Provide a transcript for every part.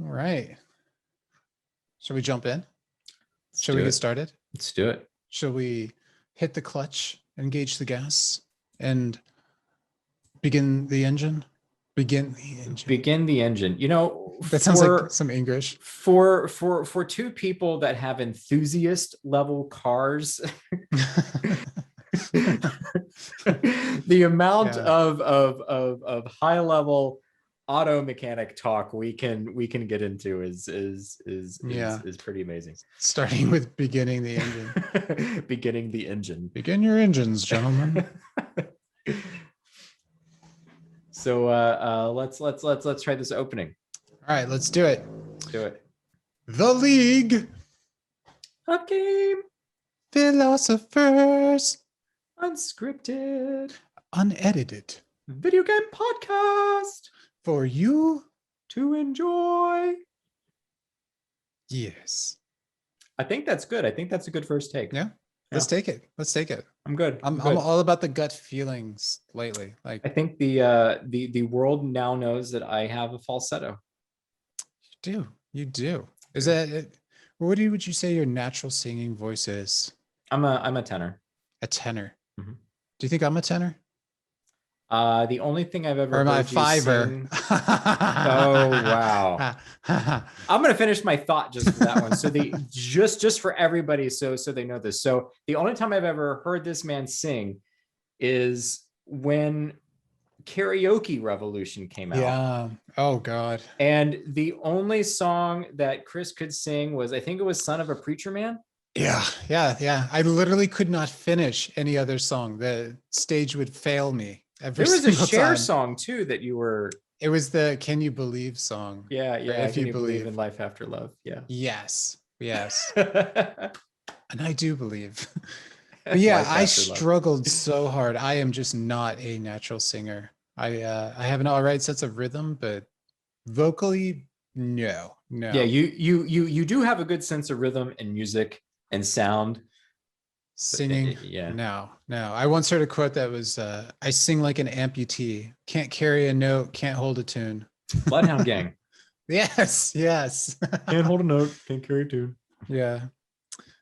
All right. Shall we jump in? Shall we do get it. started? Let's do it. Shall we hit the clutch, engage the gas, and begin the engine? Begin the engine. Begin the engine. You know, That sounds like some English. For two people that have enthusiast level cars, the amount of high level auto mechanic talk we can get into is pretty amazing. Starting with beginning the engine. Beginning the engine. Begin your engines, gentlemen. So let's try this opening. All right, let's do it. Do it. The League of Game Philosophers, unscripted, unedited video game podcast for you to enjoy. Yes. I think that's good. I think that's a good first take. Yeah. Let's take it. Let's take it. I'm good. I'm all about the gut feelings lately. Like, I think the world now knows that I have a falsetto. You do. Is that it? What would you say your natural singing voice is? I'm a tenor. A tenor. Mm-hmm. Do you think I'm a tenor? The only thing I've ever or am I heard fiver? Sing... Oh wow! I'm gonna finish my thought just for that one. So just for everybody, so they know this. So the only time I've ever heard this man sing is when Karaoke Revolution came out. Yeah. Oh God. And the only song that Chris could sing was, I think it was "Son of a Preacher Man." Yeah. I literally could not finish any other song. The stage would fail me. There was a Cher song too that you were. It was the "Can You Believe" song. Yeah. If you believe in life after love. Yeah. Yes. And I do believe. But yeah, I struggled so hard. I am just not a natural singer. I have an all right sense of rhythm, but vocally, no. Yeah, you do have a good sense of rhythm and music and sound. Singing, no. I once heard a quote that was, "I sing like an amputee. Can't carry a note. Can't hold a tune." Bloodhound Gang. Yes. Can't hold a note. Can't carry a tune. Yeah,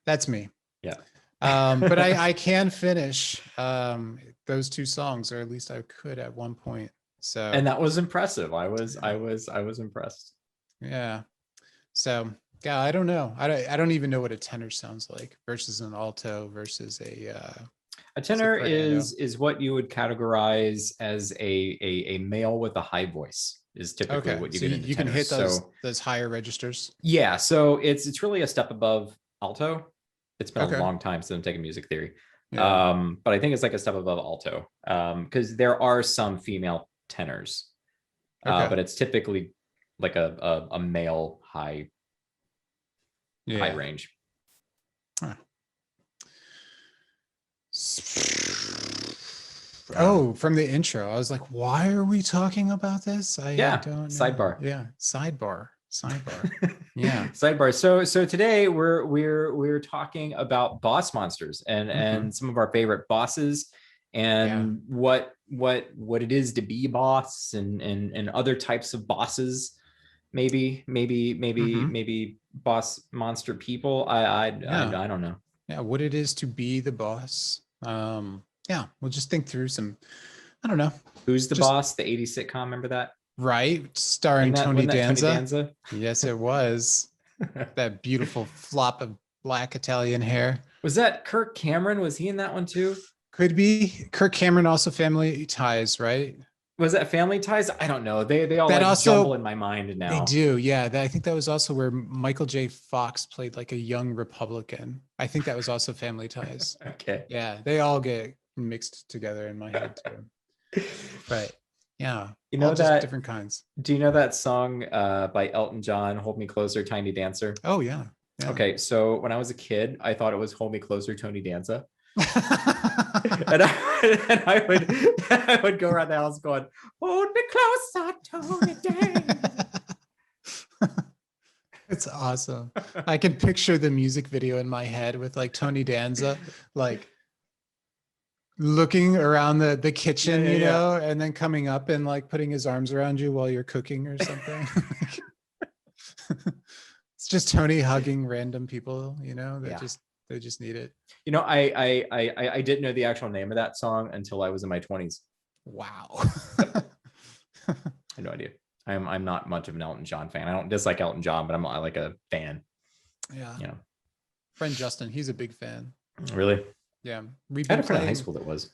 that's me. Yeah. But I can finish those two songs, or at least I could at one point. So, and that was impressive. I was impressed. Yeah. So yeah, I don't know. I don't even know what a tenor sounds like versus an alto versus a tenor is what you would categorize as a male with a high voice is typically what you get into. You can hit those higher registers. Yeah, so it's really a step above alto. It's been a long time since I'm taking music theory. Yeah. But I think it's like a step above alto because there are some female tenors, but it's typically like a male high range. Huh. Oh, from the intro, I was like, why are we talking about this? I don't know. Sidebar. Yeah, sidebar. Yeah. Sidebar. So today we're talking about boss monsters and some of our favorite bosses and what it is to be a boss and other types of bosses. Maybe boss monster people. I don't know. Yeah, what it is to be the boss. Yeah, we'll just think through some. I don't know. Who's the Boss? The 80s sitcom. Remember that? Right, starring Tony Danza. Tony Danza. Yes, it was. That beautiful flop of black Italian hair. Was that Kirk Cameron? Was he in that one too? Could be. Kirk Cameron, also Family Ties, right? Was that Family Ties? I don't know. They all jumble in my mind now. They do, yeah. I think that was also where Michael J. Fox played like a young Republican. I think that was also Family Ties. Okay. Yeah, they all get mixed together in my head too. But yeah, you know that different kinds. Do you know that song by Elton John, "Hold Me Closer, Tiny Dancer"? Oh yeah. Okay, so when I was a kid, I thought it was "Hold Me Closer, Tony Danza." and I would go around the house going, "Hold me closer, Tony Danza." It's awesome. I can picture the music video in my head with like Tony Danza, like looking around the kitchen, you know, and then coming up and like putting his arms around you while you're cooking or something. It's just Tony hugging random people, you know, that Yeah. they just need it. You know, I didn't know the actual name of that song until I was in my 20s. Wow. I had no idea. I'm not much of an Elton John fan. I don't dislike Elton John, but I'm like a fan. Yeah. You know. Friend Justin, he's a big fan. Really? Yeah. I had a friend in high school that was.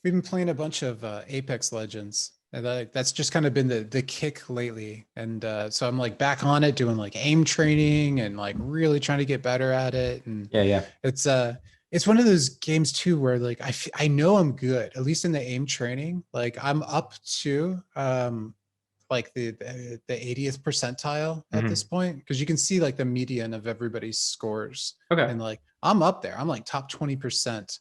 We've been playing a bunch of Apex Legends. And that's just kind of been the kick lately. And so I'm like back on it, doing like aim training and like really trying to get better at it. And Yeah. it's one of those games too where like I know I'm good, at least in the aim training. Like I'm up to like the 80th percentile at this point, because you can see like the median of everybody's scores. Okay. And like I'm up there. I'm like top 20%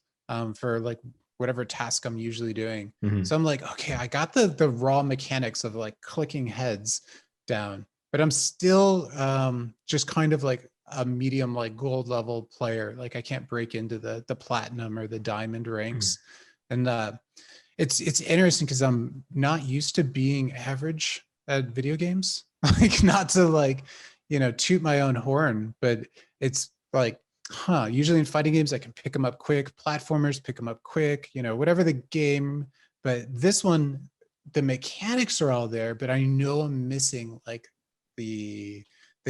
for like whatever task I'm usually doing. So I'm like, okay, I got the raw mechanics of like clicking heads down, but I'm still just kind of like a medium like gold level player. Like I can't break into the platinum or the diamond ranks. And it's interesting because I'm not used to being average at video games. Like not to like, you know, toot my own horn, but it's like, usually in fighting games I can pick them up quick, platformers pick them up quick, you know, whatever the game. But this one, the mechanics are all there, but I know I'm missing like the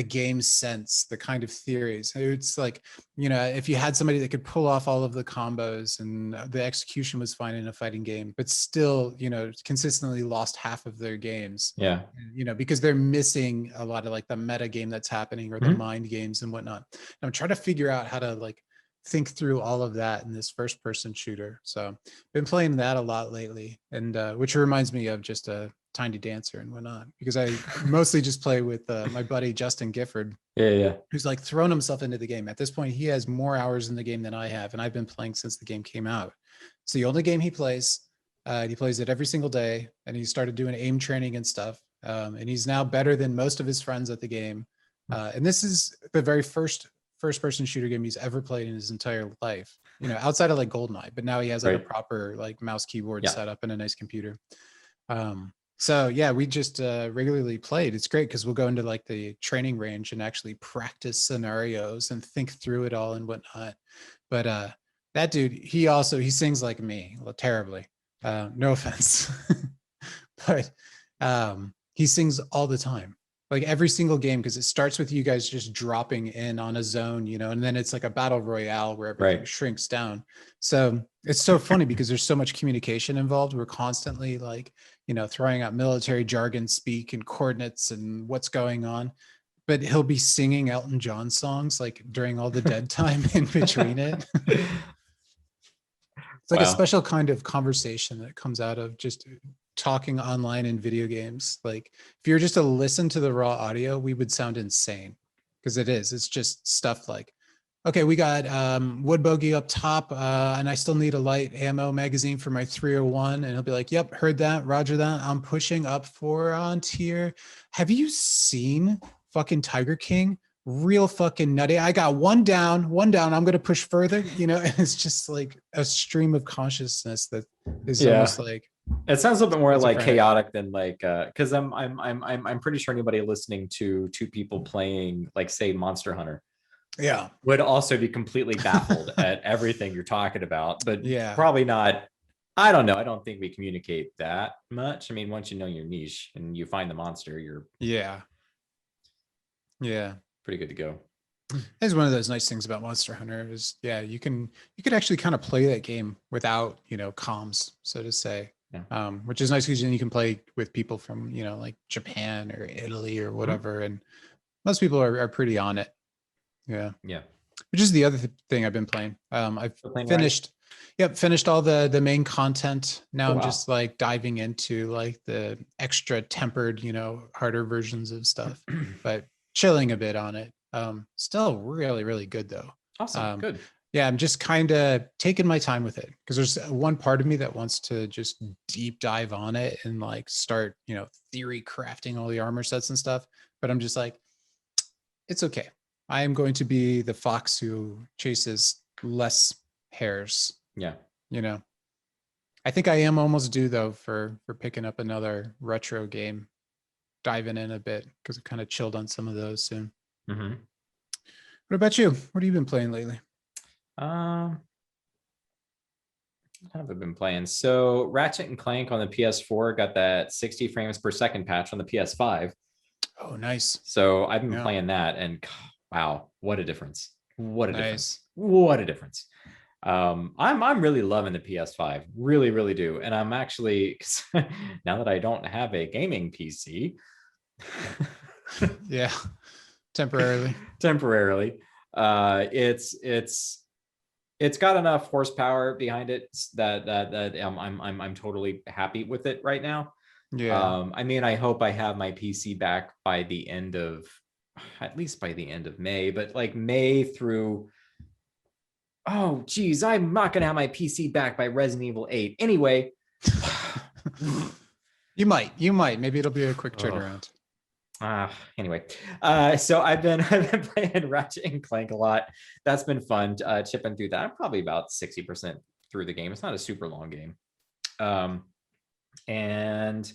game sense, the kind of theories. It's like, you know, if you had somebody that could pull off all of the combos and the execution was fine in a fighting game, but still, you know, consistently lost half of their games. Yeah. You know, because they're missing a lot of like the meta game that's happening or the mind games and whatnot. And I'm trying to figure out how to like think through all of that in this first person shooter. So been playing that a lot lately, and which reminds me of just a Tiny Dancer and whatnot, because I mostly just play with my buddy Justin Gifford, who's like thrown himself into the game. At this point, he has more hours in the game than I have, and I've been playing since the game came out. It's the only game he plays. He plays it every single day, and he started doing aim training and stuff. And he's now better than most of his friends at the game. And this is the very first person shooter game he's ever played in his entire life, you know, outside of like GoldenEye, but now he has like a proper like mouse keyboard setup and a nice computer. So yeah, we just regularly played. It's great because we'll go into like the training range and actually practice scenarios and think through it all and whatnot. But that dude, he sings like me, well, terribly. No offense, but he sings all the time, like every single game, because it starts with you guys just dropping in on a zone, you know, and then it's like a battle royale where everything shrinks down. So it's so funny because there's so much communication involved. We're constantly like, you know, throwing out military jargon speak and coordinates and what's going on. But he'll be singing Elton John songs like during all the dead time in between it. It's like a special kind of conversation that comes out of just talking online in video games. Like if you were just to listen to the raw audio, we would sound insane, because it's just stuff like, okay, we got wood bogey up top, and I still need a light ammo magazine for my 301. And he'll be like, yep, heard that, roger that, I'm pushing up on tier. Have you seen fucking Tiger King? Real fucking nutty. I got one down, I'm gonna push further, you know. And it's just like a stream of consciousness that is almost like, it sounds a little bit more like chaotic than like because I'm pretty sure anybody listening to two people playing like say Monster Hunter would also be completely baffled at everything you're talking about, but probably not. I don't know. I don't think we communicate that much. I mean, once you know your niche and you find the monster, you're pretty good to go. It's one of those nice things about Monster Hunter is you could actually kind of play that game without, you know, comms, so to say. Which is nice because you can play with people from, you know, like Japan or Italy or whatever, and most people are pretty on it. Which is the other thing I've been playing. I've finished all the main content. Now I'm just like diving into like the extra tempered, you know, harder versions of stuff, but chilling a bit on it. Still really, really good though. Awesome. Good. Yeah, I'm just kind of taking my time with it, because there's one part of me that wants to just deep dive on it and like start, you know, theory crafting all the armor sets and stuff. But I'm just like, it's okay. I am going to be the fox who chases less hares. You know, I think I am almost due though for picking up another retro game, diving in a bit, because I kind of chilled on some of those soon. What about you? What have you been playing lately? What have I been playing? So Ratchet and Clank on the PS4 got that 60 frames per second patch on the PS5. Oh, nice. So I've been playing that, and wow, what a difference! What a difference! Nice. What a difference! I'm really loving the PS5, really, really do. And I'm actually now that I don't have a gaming PC, Yeah, temporarily. It's got enough horsepower behind it that I'm totally happy with it right now. Yeah. I mean, I hope I have my PC back by the end of, at least by the end of May, but like May through, oh geez, I'm not gonna have my PC back by Resident Evil 8 anyway. You might maybe it'll be a quick turnaround. Anyway, so I've been playing Ratchet and Clank a lot. That's been fun, chipping through that. I'm probably about 60% through the game. It's not a super long game. And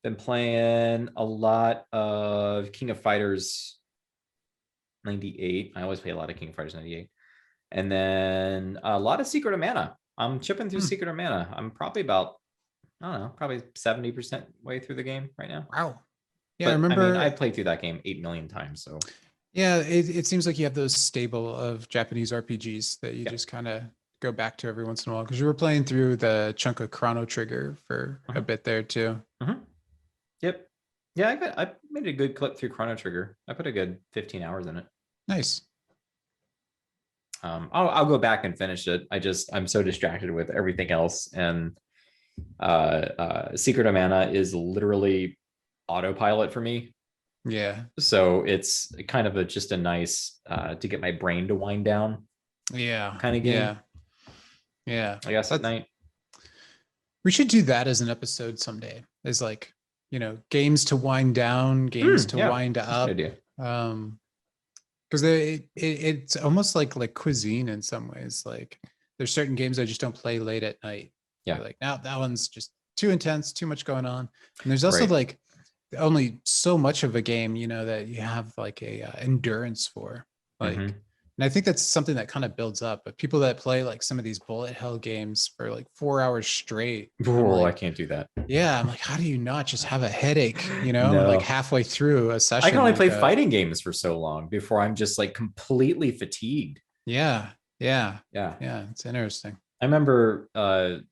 been playing a lot of King of Fighters 98. I always play a lot of King of Fighters 98. And then a lot of Secret of Mana. I'm chipping through Secret of Mana. I'm probably about, I don't know, probably 70% way through the game right now. Wow. Yeah, But, I remember. I mean, I played through that game 8 million times. So yeah, it seems like you have those stable of Japanese RPGs that you just kind of go back to every once in a while, because you were playing through the chunk of Chrono Trigger for a bit there too. Yep. Yeah, I made a good clip through Chrono Trigger. I put a good 15 hours in it. Nice. I'll go back and finish it. I'm so distracted with everything else, and Secret of Mana is literally autopilot for me. Yeah. So it's kind of just a nice to get my brain to wind down. Yeah. Kind of game. Yeah. Yeah. I guess at night. We should do that as an episode someday. Is like, games to wind down, games to wind up. Good idea. Because it's almost like cuisine in some ways. Like there's certain games I just don't play late at night. Yeah. Like now that one's just too intense, too much going on. And there's also like only so much of a game, that you have like a endurance for. Like, and I think that's something that kind of builds up. But people that play like some of these bullet hell games for like 4 hours straight. Oh, I can't do that. Yeah, I'm like, how do you not just have a headache? Like halfway through a session. I can only play fighting games for so long before I'm just like completely fatigued. Yeah. It's interesting. I remember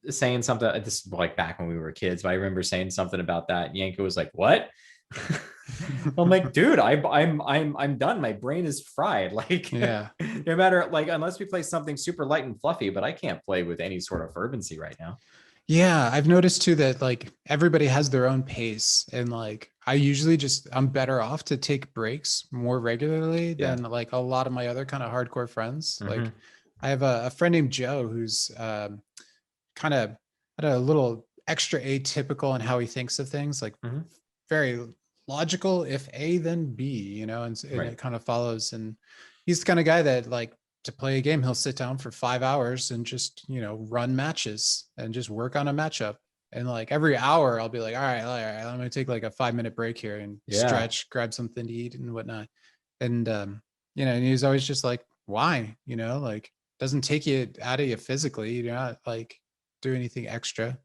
saying something. This is like back when we were kids, but I remember saying something about that. And Yanko was like, "What?" I'm like, "Dude, I'm done. My brain is fried. Like, no matter like, unless we play something super light and fluffy, but I can't play with any sort of fervency right now." Yeah, I've noticed too that like everybody has their own pace, and like I usually I'm better off to take breaks more regularly than like a lot of my other kind of hardcore friends. Like I have a friend named Joe who's kind of had a little extra atypical in how he thinks of things, like very logical, if A then B, and it kind of follows. And he's the kind of guy that like to play a game, he'll sit down for 5 hours and just, run matches and just work on a matchup. And like every hour I'll be like, all right, I'm going to take like a 5-minute break here and stretch, grab something to eat and whatnot. And, and he's always just like, why, like doesn't take you out of you physically. You're not like do anything extra.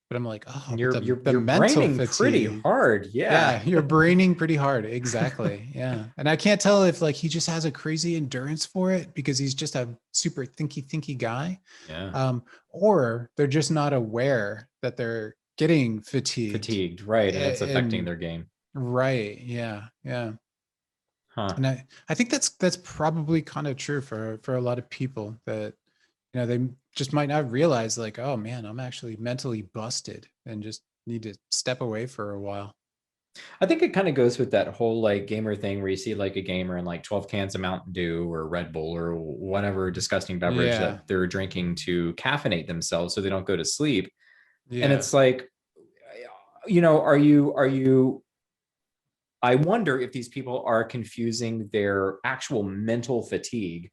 But I'm like, oh, you're mental braining fatigue. Pretty hard. Yeah, you're braining pretty hard. Exactly. Yeah. And I can't tell if like he just has a crazy endurance for it because he's just a super thinky guy. Yeah. Or they're just not aware that they're getting fatigued. Right. And it's affecting their game. Right. Yeah. Yeah. Huh. And I think that's probably kind of true for a lot of people that, they just might not realize like, oh man, I'm actually mentally busted and just need to step away for a while. I think it kind of goes with that whole like gamer thing where you see like a gamer in like 12 cans of Mountain Dew or Red Bull or whatever disgusting beverage that they're drinking to caffeinate themselves so they don't go to sleep. Yeah. And it's like, are you I wonder if these people are confusing their actual mental fatigue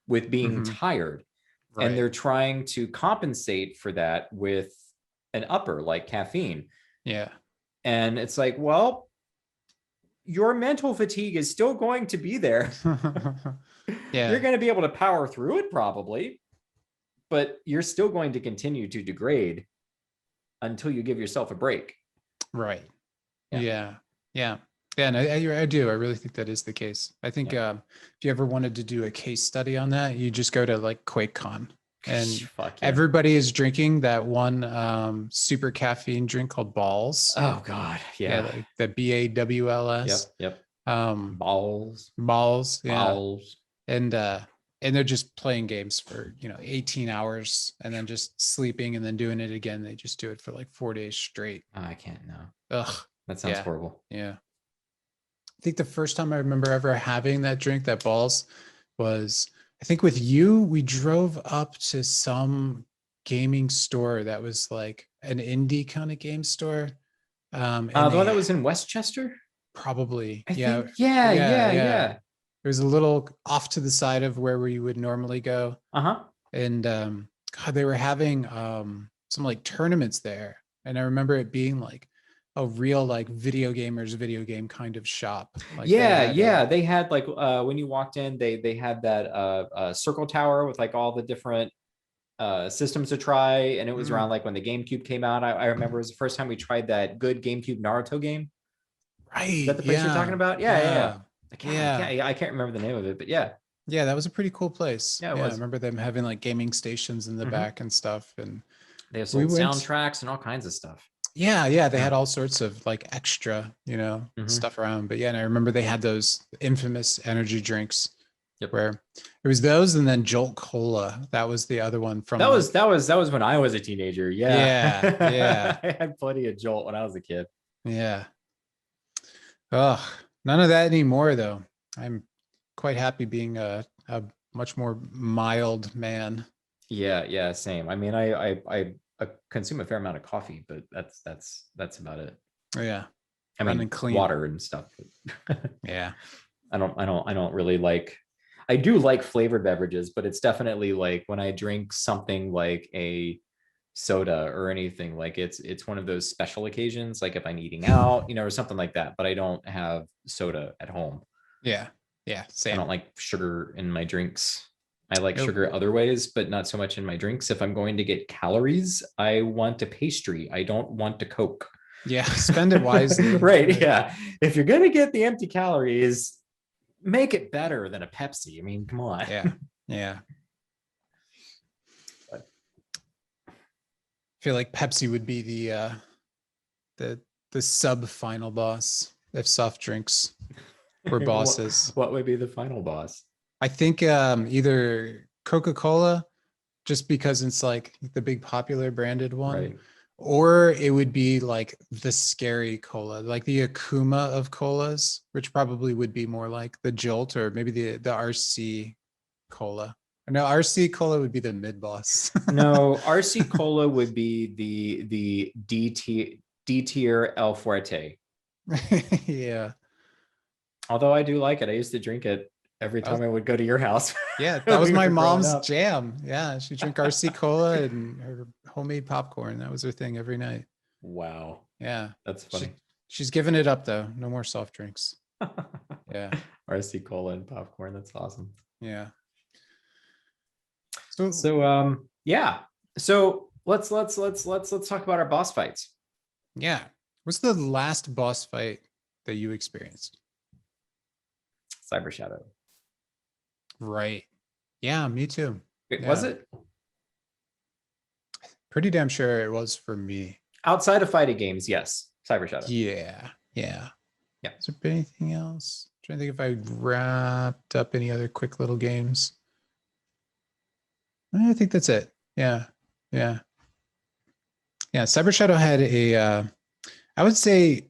with being tired. Right. And they're trying to compensate for that with an upper like caffeine. Yeah. And it's like, well, your mental fatigue is still going to be there. Yeah. You're going to be able to power through it probably, but you're still going to continue to degrade until you give yourself a break. Right. Yeah. And I do. I really think that is the case. I think if you ever wanted to do a case study on that, you just go to like QuakeCon, and everybody is drinking that one super caffeine drink called Balls. Oh God. Yeah. Like the BAWLS. Yep. Balls. Yeah. Balls. And they're just playing games for 18 hours and then just sleeping and then doing it again. They just do it for like 4 days straight. Oh, I can't know. Ugh. That sounds horrible. Yeah. I think the first time I remember ever having that drink, that Balls, was I think with you, we drove up to some gaming store that was like an indie kind of game store. The one that was in Westchester? Probably. I think. Yeah. It was a little off to the side of where we would normally go. And God, they were having some like tournaments there. And I remember it being like a real like video game kind of shop. Like they had like when you walked in, they had that circle tower with like all the different systems to try, and it was around like when the GameCube came out. I remember it was the first time we tried that good GameCube Naruto game. Right. Is that the place you're talking about? Yeah. I can't remember the name of it, but yeah, that was a pretty cool place. Yeah, it was. I remember them having like gaming stations in the back and stuff, and they have soundtracks and all kinds of stuff. They had all sorts of like extra stuff around. But and I remember they had those infamous energy drinks where it was those, and then Jolt Cola. That was the other one from that was when I was a teenager. I had plenty of Jolt when I was a kid. None of that anymore though. I'm quite happy being a much more mild man. Same. I mean, I consume a fair amount of coffee, but that's about it. I mean, water and stuff. I don't really like. I do like flavored beverages, but it's definitely like when I drink something like a soda or anything, like it's one of those special occasions, like if I'm eating out, or something like that. But I don't have soda at home. Same. I don't like sugar in my drinks. I like sugar other ways, but not so much in my drinks. If I'm going to get calories, I want a pastry. I don't want a Coke. Spend it wisely. Right. If you're going to get the empty calories, make it better than a Pepsi. I mean, come on. I feel like Pepsi would be the sub final boss if soft drinks were bosses. What would be the final boss? I think either Coca-Cola, just because it's like the big popular branded one, or it would be like the scary cola, like the Akuma of colas, which probably would be more like the Jolt, or maybe the RC cola. No, RC cola would be the mid boss. No, RC cola would be the D tier El Fuerte. Although I do like it. I used to drink it every time I would go to your house. That was my mom's jam. She drank RC cola and her homemade popcorn. That was her thing every night. Wow. That's funny. She's given it up though. No more soft drinks. RC cola and popcorn. That's awesome. So let's talk about our boss fights. What's the last boss fight that you experienced? Cyber Shadow. Right. Yeah, me too. Was it? Pretty damn sure it was for me. Outside of fighting games, yes. Cyber Shadow. Yeah. Is there anything else? I'm trying to think if I wrapped up any other quick little games. I think that's it. Yeah. Cyber Shadow had I'd say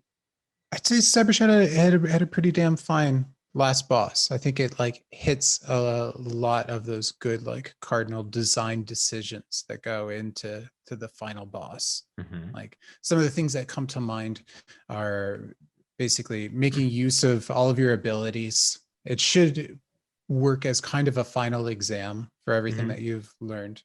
Cyber Shadow had a pretty damn fine last boss. I think it like hits a lot of those good like cardinal design decisions that go into the final boss. Like some of the things that come to mind are basically making use of all of your abilities. It should work as kind of a final exam for everything that you've learned.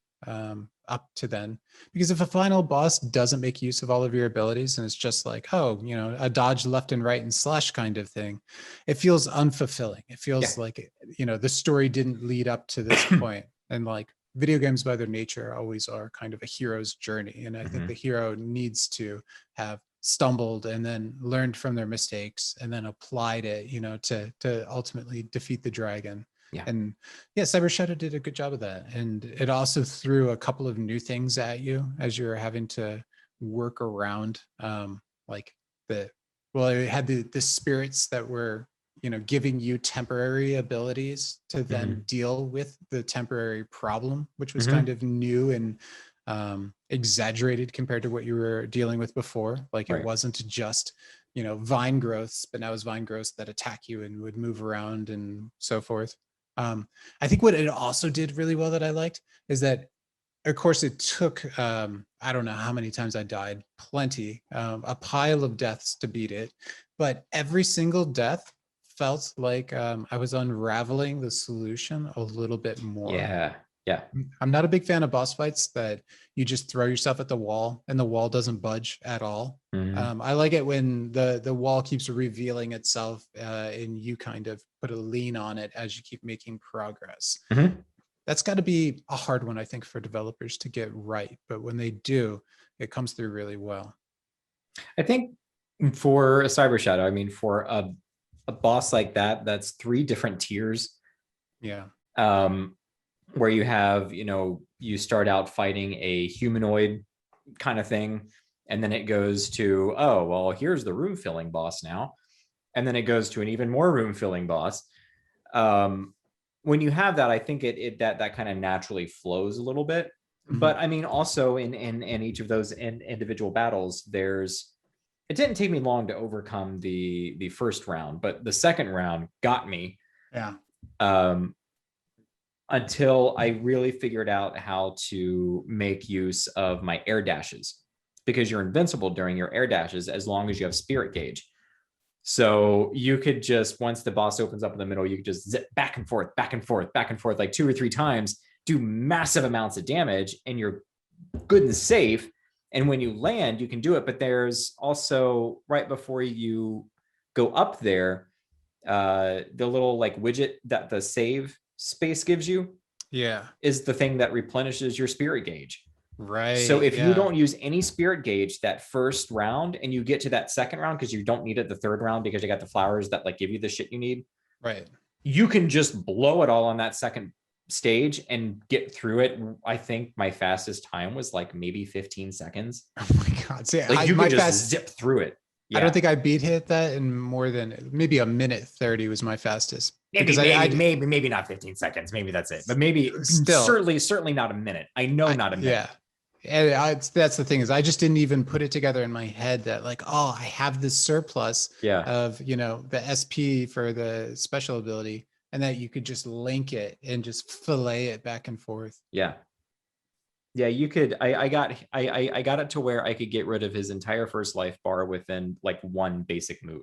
up to then. Because if a final boss doesn't make use of all of your abilities and it's just like, oh, a dodge left and right and slash kind of thing, it feels unfulfilling. It feels like, the story didn't lead up to this point. And like video games by their nature always are kind of a hero's journey. And I think the hero needs to have stumbled and then learned from their mistakes and then applied it, to ultimately defeat the dragon. Yeah. And Cyber Shadow did a good job of that. And it also threw a couple of new things at you as you're having to work around it had the spirits that were, giving you temporary abilities to then deal with the temporary problem, which was kind of new and exaggerated compared to what you were dealing with before. Like it wasn't just, vine growths, but now it's vine growths that attack you and would move around and so forth. I think what it also did really well that I liked is that, of course, it took, I don't know how many times I died, plenty, a pile of deaths to beat it. But every single death felt like I was unraveling the solution a little bit more. Yeah. Yeah. I'm not a big fan of boss fights that you just throw yourself at the wall and the wall doesn't budge at all. I like it when the wall keeps revealing itself and you kind of put a lean on it as you keep making progress. That's got to be a hard one, I think, for developers to get right. But when they do, it comes through really well. I think for a Cyber Shadow, I mean, for a boss like that, that's 3 different tiers. Yeah. Where you have, you start out fighting a humanoid kind of thing, and then it goes to, oh, well, here's the room filling boss now. And then it goes to an even more room filling boss. When you have that, I think that kind of naturally flows a little bit. But I mean, also in each of those individual battles, it didn't take me long to overcome the first round, but the second round got me. Yeah. Until I really figured out how to make use of my air dashes, because you're invincible during your air dashes as long as you have spirit gauge. So you could just, once the boss opens up in the middle, you could just zip back and forth, back and forth, back and forth, like 2 or 3 times, do massive amounts of damage, and you're good and safe. And when you land, you can do it. But there's also, right before you go up there, the little like widget that the save space gives you is the thing that replenishes your spirit gauge. Right. So if you don't use any spirit gauge that first round and you get to that second round, because you don't need it the third round because you got the flowers that like give you the shit you need, right, you can just blow it all on that second stage and get through it. I think my fastest time was like maybe 15 seconds. Oh my God. See, like you could just zip through it. I don't think I hit that in more than maybe a minute 30 was my fastest. Maybe not 15 seconds. Maybe that's it. But maybe still, certainly not a minute. I know not a minute. Yeah. And that's the thing is I just didn't even put it together in my head that like, oh, I have this surplus of, the SP for the special ability, and that you could just link it and just fillet it back and forth. Yeah. Yeah, you could. I got it to where I could get rid of his entire first life bar within like 1 basic move.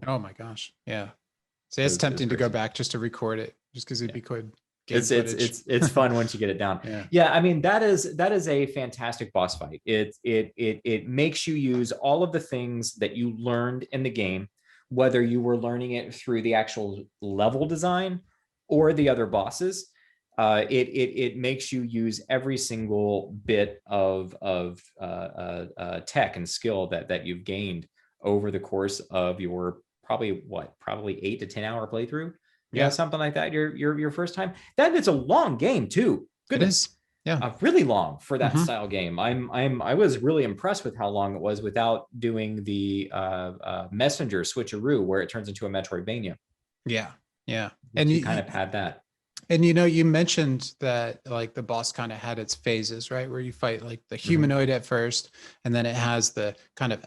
Oh my gosh. Yeah. So it's tempting to go back just to record it, just because it'd be good. It's fun once you get it down. Yeah. I mean, that is a fantastic boss fight. It makes you use all of the things that you learned in the game, whether you were learning it through the actual level design or the other bosses. It makes you use every single bit of tech and skill that you've gained over the course of your probably 8 to 10 hour playthrough. Yeah, something like that. Your first time. It's a long game too. Goodness. It is. Yeah, really long for that style game. I was really impressed with how long it was without doing the messenger switcheroo where it turns into a Metroidvania. Yeah. And you kind of had that. And you mentioned that like the boss kind of had its phases, right? Where you fight like the humanoid at first, and then it has the kind of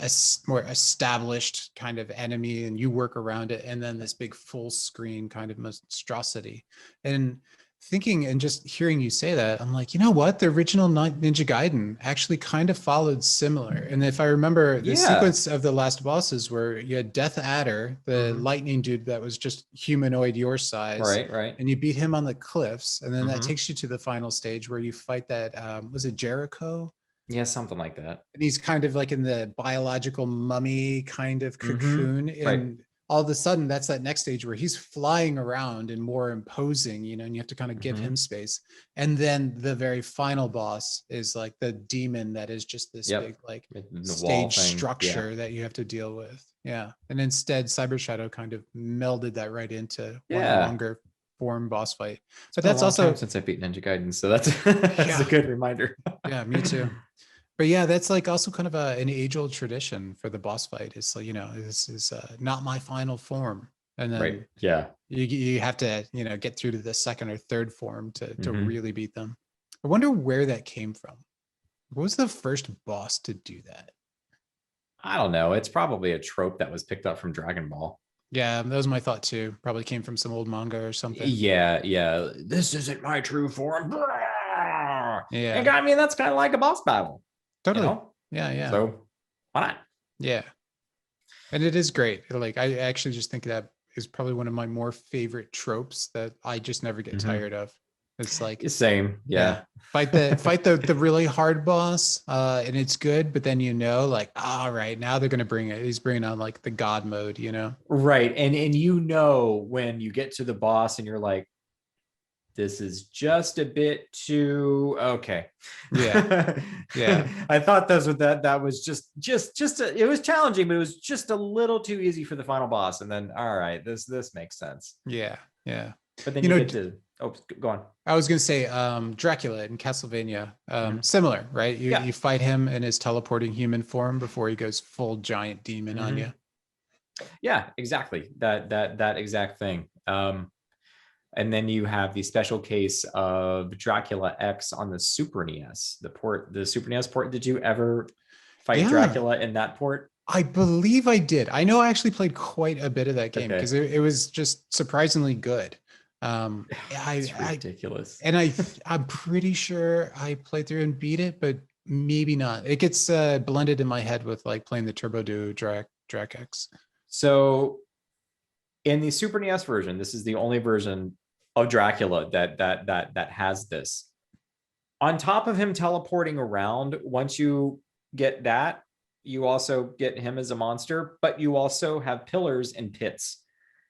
more established kind of enemy, and you work around it, and then this big full screen kind of monstrosity. And thinking and just hearing you say that, I'm like, you know what? The original Ninja Gaiden actually kind of followed similar. And if I remember the sequence of the last bosses where you had Death Adder, the lightning dude that was just humanoid your size. Right. And you beat him on the cliffs. And then that takes you to the final stage where you fight that, was it Jericho? Yeah, something like that. And he's kind of like in the biological mummy kind of cocoon. And all of a sudden that's that next stage where he's flying around and more imposing, you know, and you have to kind of give him space. And then the very final boss is like the demon that is just this big like stage structure that you have to deal with. Yeah. And instead Cyber Shadow kind of melded that right into one longer form boss fight. But that's also since I beat Ninja Gaiden, so that's a good reminder. Yeah, me too. But yeah, that's like also kind of an age-old tradition for the boss fight. It's like, you know, this is not my final form. And then you have to, you know, get through to the second or third form to really beat them. I wonder where that came from. What was the first boss to do that? I don't know. It's probably a trope that was picked up from Dragon Ball. Yeah, that was my thought too. Probably came from some old manga or something. Yeah. This isn't my true form. Yeah. And I mean, that's kind of like a boss battle. Totally. You know? Yeah. So why not? Yeah. And it is great. Like, I actually just think that is probably one of my more favorite tropes that I just never get tired of. It's like same. Yeah. Fight the really hard boss, and it's good, but then you know, like, all right, now they're gonna bring it. He's bringing on like the God mode, you know? Right. And you know when you get to the boss and you're like, this is just a bit too okay. Yeah. I thought that was just it was challenging, but it was just a little too easy for the final boss. And then all right, this makes sense. Yeah. But then you get to go on. I was gonna say Dracula in Castlevania. Similar, right? You fight him in his teleporting human form before he goes full giant demon on you. Yeah, exactly. That exact thing. And then you have the special case of Dracula X on the Super Nes, the Super Nes port. Did you ever fight Dracula in that port? I believe I did. I know I actually played quite a bit of that game because it was just surprisingly good. It's ridiculous. And I'm pretty sure I played through and beat it, but maybe not. It gets blended in my head with like playing the Turbo Duo Drac X. So in the Super NES version, this is the only version of Dracula that has this. On top of him teleporting around, once you get that, you also get him as a monster, but you also have pillars and pits.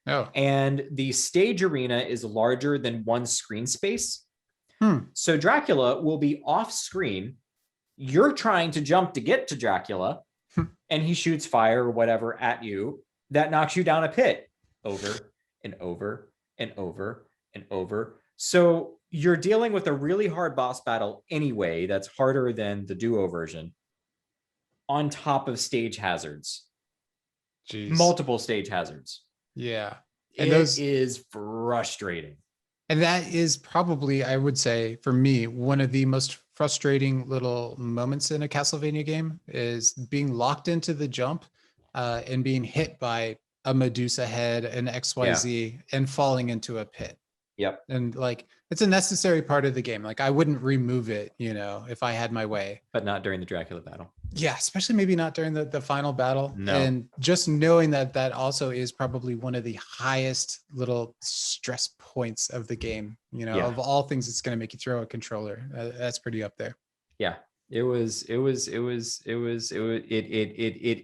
Oh. And the stage arena is larger than one screen space. So Dracula will be off screen. You're trying to jump to get to Dracula, and he shoots fire or whatever at you that knocks you down a pit over and over and over and over. So you're dealing with a really hard boss battle anyway, that's harder than the duo version, on top of stage hazards. Jeez. Multiple stage hazards. Yeah. And those is frustrating. And that is probably, I would say, for me, one of the most frustrating little moments in a Castlevania game is being locked into the jump and being hit by a Medusa head, an XYZ, and falling into a pit. Yep. And like, it's a necessary part of the game. Like, I wouldn't remove it, you know, if I had my way. But not during the Dracula battle. Yeah, especially maybe not during the final battle. No. And just knowing that also is probably one of the highest little stress points of the game, you know, of all things, it's going to make you throw a controller. That's pretty up there. Yeah. It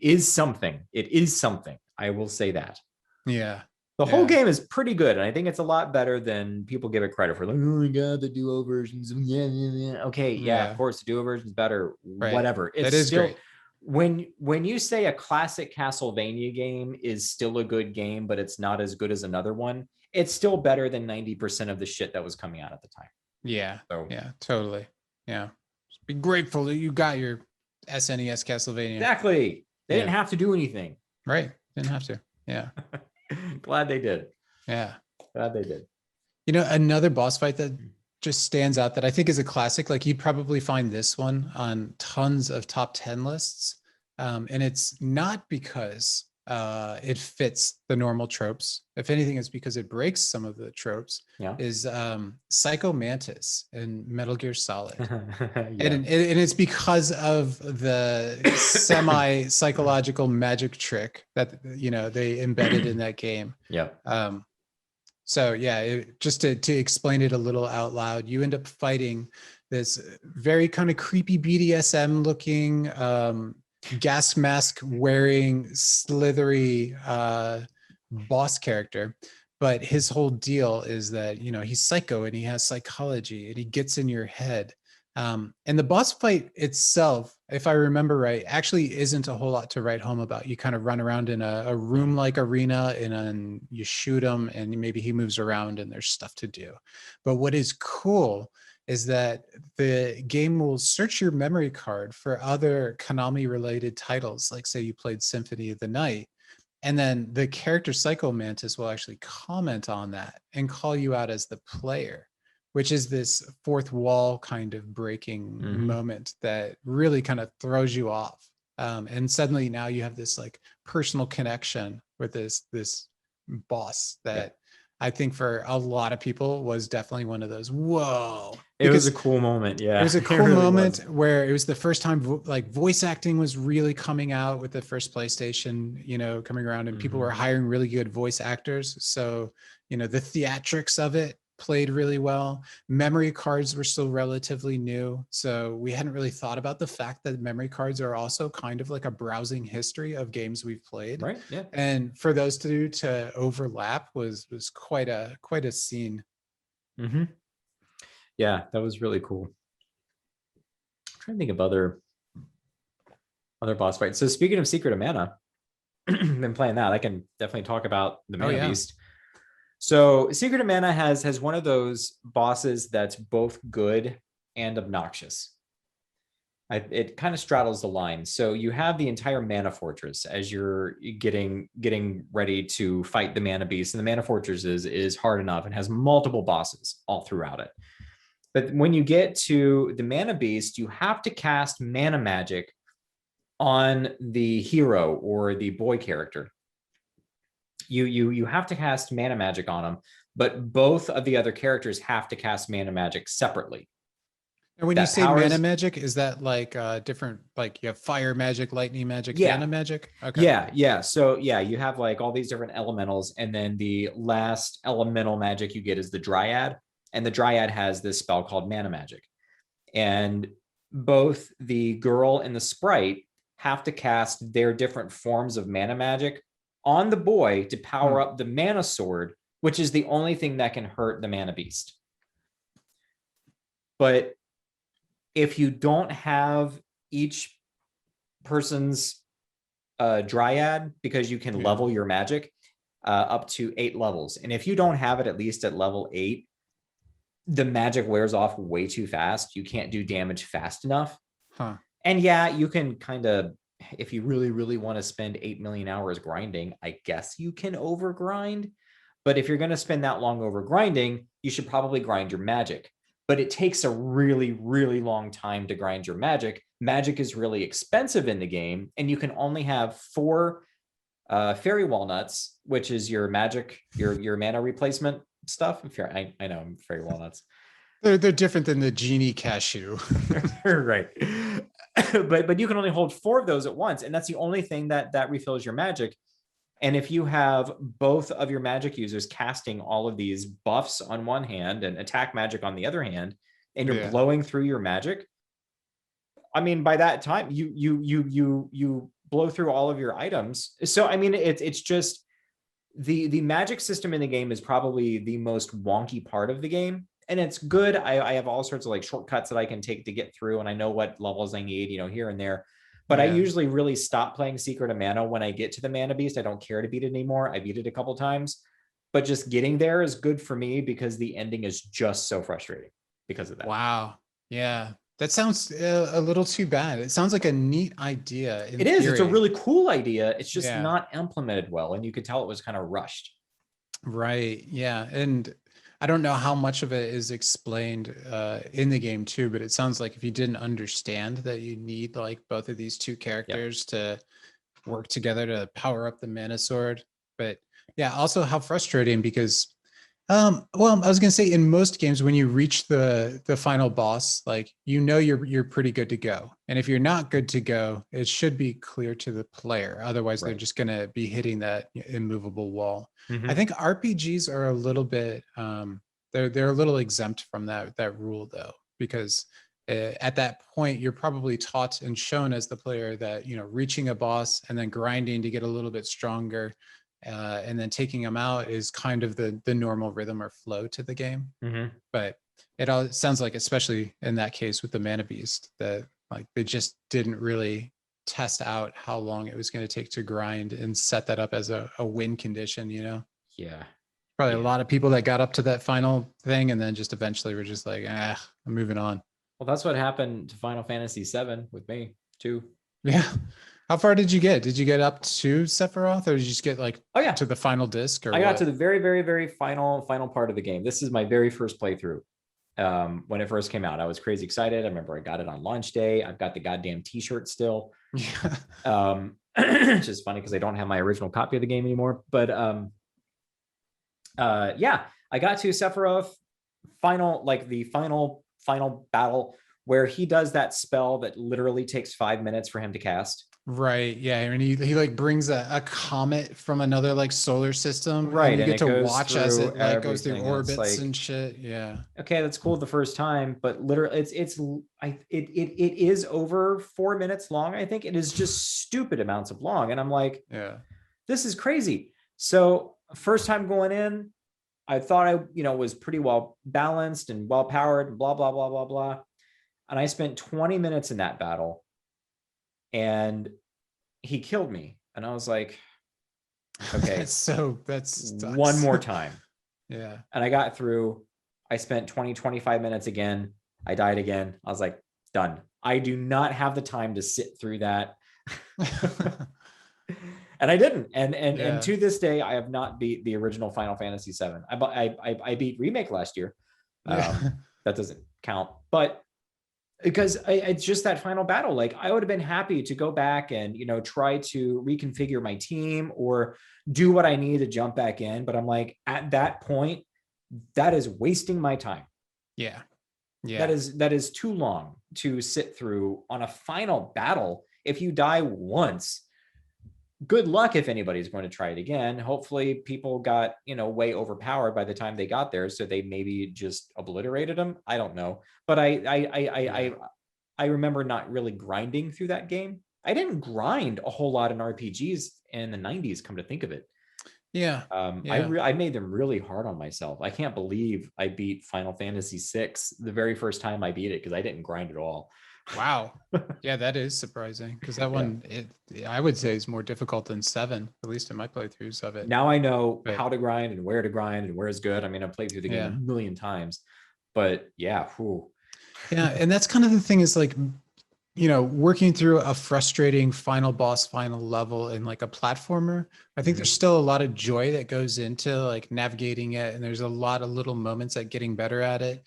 is something. It is something. I will say that. Yeah. The whole game is pretty good, and I think it's a lot better than people give it credit for. Like, oh my god, the duo versions. Okay, of course, the duo version's better. Right. Whatever. It's still great. When you say a classic Castlevania game is still a good game, but it's not as good as another one, it's still better than 90% of the shit that was coming out at the time. Yeah. So. Yeah, totally. Yeah. Just be grateful that you got your SNES Castlevania. Exactly. They didn't have to do anything. Right. Didn't have to. Yeah. Glad they did. Yeah. Glad they did. You know, another boss fight that just stands out that I think is a classic, like you'd probably find this one on tons of top 10 lists. And it's not because it fits the normal tropes. If anything, it's because it breaks some of the tropes. Yeah. Is Psycho Mantis in Metal Gear Solid. Yeah. And it's because of the semi-psychological magic trick that they embedded in that game. Yeah. So yeah, just to explain it a little out loud, you end up fighting this very kind of creepy BDSM looking gas mask wearing slithery boss character. But his whole deal is that, he's psycho and he has psychology and he gets in your head. And the boss fight itself, if I remember right, actually isn't a whole lot to write home about. You kind of run around in a room-like arena and you shoot him and maybe he moves around and there's stuff to do. But what is cool is that the game will search your memory card for other Konami-related titles, like say you played Symphony of the Night, and then the character Psycho Mantis will actually comment on that and call you out as the player, which is this fourth wall kind of breaking moment that really kind of throws you off. And suddenly now you have this like personal connection with this boss that I think for a lot of people was definitely one of those, whoa. It was a cool moment. Yeah. It was a cool moment where it was the first time like voice acting was really coming out with the first PlayStation, coming around, and people were hiring really good voice actors. So, the theatrics of it played really well. Memory cards were still relatively new. So we hadn't really thought about the fact that memory cards are also kind of like a browsing history of games we've played. Right. Yeah. And for those two to overlap was quite a scene. Yeah, that was really cool. I'm trying to think of other boss fights. So speaking of Secret of Mana, been playing that. I can definitely talk about the Mana Beast. So Secret of Mana has one of those bosses that's both good and obnoxious. It kind of straddles the line. So you have the entire Mana Fortress as you're getting ready to fight the Mana Beast, and the Mana Fortress is hard enough and has multiple bosses all throughout it. But when you get to the Mana Beast, you have to cast mana magic on the hero or the boy character. You have to cast mana magic on them, but both of the other characters have to cast mana magic separately. And when you say mana magic, is that like different, like you have fire magic, lightning magic, mana magic? Okay. Yeah. So yeah, you have like all these different elementals, and then the last elemental magic you get is the Dryad, and the Dryad has this spell called mana magic. And both the girl and the sprite have to cast their different forms of mana magic on the boy to power up the mana sword, which is the only thing that can hurt the Mana Beast. But if you don't have each person's Dryad, because you can level your magic up to 8 levels. And if you don't have it at least at level 8, the magic wears off way too fast. You can't do damage fast enough. And yeah, you can kind of, if you really, really want to spend 8 million hours grinding, I guess you can overgrind. But if you're going to spend that long over grinding, you should probably grind your magic. But it takes a really, really long time to grind your magic. Magic is really expensive in the game, and you can only have 4 fairy walnuts, which is your magic, your mana replacement stuff. I know, fairy walnuts. They're different than the genie cashew. Right. but you can only hold 4 of those at once, and that's the only thing that refills your magic. And if you have both of your magic users casting all of these buffs on one hand and attack magic on the other hand, and you're blowing through your magic, I mean, by that time you blow through all of your items. So I mean, it's just the magic system in the game is probably the most wonky part of the game. And it's good. I have all sorts of like shortcuts that I can take to get through, and I know what levels I need, here and there. But I usually really stop playing Secret of Mana when I get to the Mana Beast. I don't care to beat it anymore. I beat it a couple times, but just getting there is good for me because the ending is just so frustrating because of that. Wow. Yeah. That sounds a little too bad. It sounds like a neat idea. It is. It's a really cool idea. It's just not implemented well. And you could tell it was kind of rushed. Right. Yeah. And I don't know how much of it is explained in the game too, but it sounds like if you didn't understand that you need like both of these two characters to work together to power up the mana sword. But yeah, also how frustrating because well, I was gonna say in most games when you reach the final boss, like you're pretty good to go. And if you're not good to go, it should be clear to the player. Otherwise, they're just gonna be hitting that immovable wall. I think RPGs are a little bit they're a little exempt from that rule though, because at that point you're probably taught and shown as the player that reaching a boss and then grinding to get a little bit stronger and then taking them out is kind of the normal rhythm or flow to the game. But it all sounds like, especially in that case with the Mana Beast, that like they just didn't really test out how long it was going to take to grind and set that up as a win condition. Yeah, probably a lot of people that got up to that final thing and then just eventually were just like, I'm moving on. Well, that's what happened to Final Fantasy VII with me too. Yeah. How far did you get? Did you get up to Sephiroth, or did you just get like to the final disc? Or I got to the very, very, very final part of the game. This is my very first playthrough. When it first came out, I was crazy excited. I remember I got it on launch day. I've got the goddamn t-shirt still. Which is funny because I don't have my original copy of the game anymore. But yeah, I got to Sephiroth the final battle where he does that spell that literally takes 5 minutes for him to cast. Right. Yeah. And he like brings a comet from another like solar system. Right. And you get to watch as it like goes through orbits and shit. Yeah. Okay, that's cool the first time, but literally it is over 4 minutes long. I think it is just stupid amounts of long. And I'm like, this is crazy. So first time going in, I thought I was pretty well balanced and well powered and blah, blah, blah, blah, blah. And I spent 20 minutes in that battle and he killed me. And I was like, okay, that's one more time. Yeah. And I got through. I spent 25 minutes again. I died again. I was like, done. I do not have the time to sit through that. And I didn't. And to this day, I have not beat the original Final Fantasy VII. I beat Remake last year. That doesn't count. But because it's just that final battle. Like I would have been happy to go back and, try to reconfigure my team or do what I need to jump back in. But I'm like, at that point, that is wasting my time. Yeah. That is too long to sit through on a final battle. If you die once, good luck if anybody's going to try it again. Hopefully people got, way overpowered by the time they got there. So they maybe just obliterated them. I don't know. But I remember not really grinding through that game. I didn't grind a whole lot in RPGs in the 90s, come to think of it. Yeah. I made them really hard on myself. I can't believe I beat Final Fantasy VI the very first time I beat it because I didn't grind at all. Wow. Yeah, that is surprising because that one, I would say, is more difficult than 7, at least in my playthroughs of it. Now I know how to grind and where is good. I mean, I've played through the game a million times, but yeah. Yeah, and that's kind of the thing is like, working through a frustrating final boss, final level in like a platformer, I think there's still a lot of joy that goes into like navigating it. And there's a lot of little moments at getting better at it.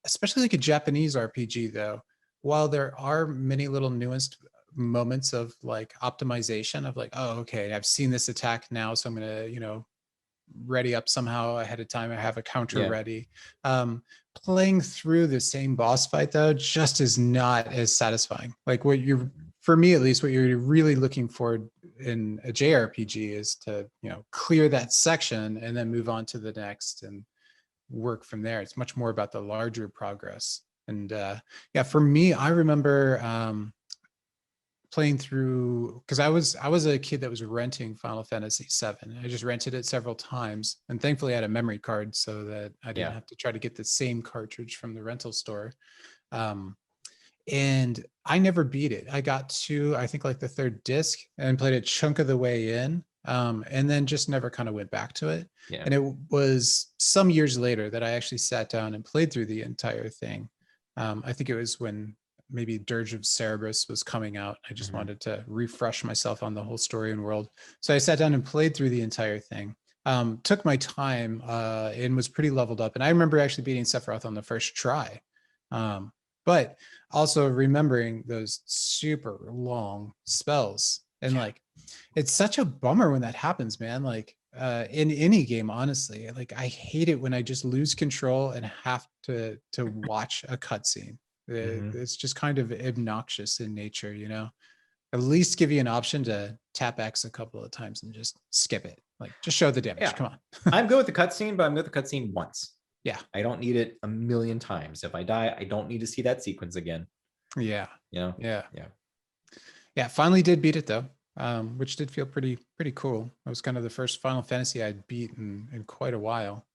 Especially like a Japanese RPG though. While there are many little nuanced moments of like optimization of like, oh, okay, I've seen this attack now, so I'm going to, ready up somehow ahead of time. I have a counter ready. Playing through the same boss fight though, just is not as satisfying. Like for me at least, what you're really looking for in a JRPG is to, clear that section and then move on to the next and work from there. It's much more about the larger progress. And for me, I remember playing through because I was a kid that was renting Final Fantasy VII. I just rented it several times, and thankfully I had a memory card so that I didn't have to try to get the same cartridge from the rental store. And I never beat it. I got to I think like the 3rd disc and played a chunk of the way in. And then just never kind of went back to it. And it was some years later that I actually sat down and played through the entire thing. I think it was when maybe Dirge of Cerberus was coming out. I just wanted to refresh myself on the whole story and world. So I sat down and played through the entire thing. Took my time and was pretty leveled up. And I remember actually beating Sephiroth on the first try. But also remembering those super long spells and like it's such a bummer when that happens, man. Like in any game, honestly, like I hate it when I just lose control and have to watch a cutscene. It's just kind of obnoxious in nature, you know. At least give you an option to tap X a couple of times and just skip it. Like just show the damage. Yeah. Come on. I'm good with the cutscene, but I'm good with the cutscene once. Yeah. I don't need it a million times. If I die, I don't need to see that sequence again. Yeah. You know? Yeah. Yeah. Yeah. Finally did beat it though. Which did feel pretty cool. It was kind of the first Final Fantasy I'd beat in quite a while.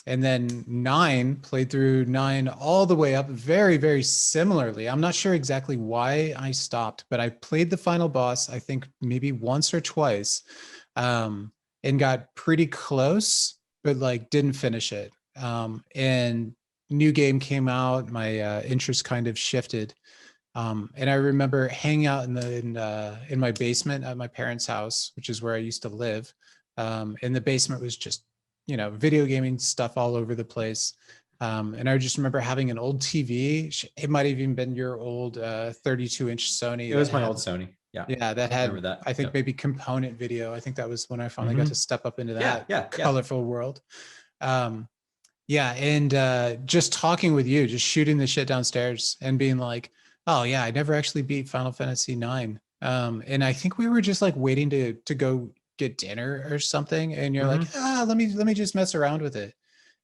And then 9, played through 9 all the way up very similarly. I'm not sure exactly why I stopped, but I played the final boss, I think maybe once or twice, and got pretty close, but like didn't finish it. And new game came out, my interest kind of shifted. And I remember hanging out in my basement at my parents' house, which is where I used to live. And the basement was just, you know, video gaming stuff all over the place. And I just remember having an old TV. It might have even been your old 32-inch Sony. It was my old Sony. Yeah. Yeah, that had, that. I think maybe component video. I think that was when I finally got to step up into that colorful world. Yeah, and just talking with you, just shooting the shit downstairs and being like, oh yeah, I never actually beat Final Fantasy 9. And I think we were just like waiting to go get dinner or something. And you're like, let me just mess around with it.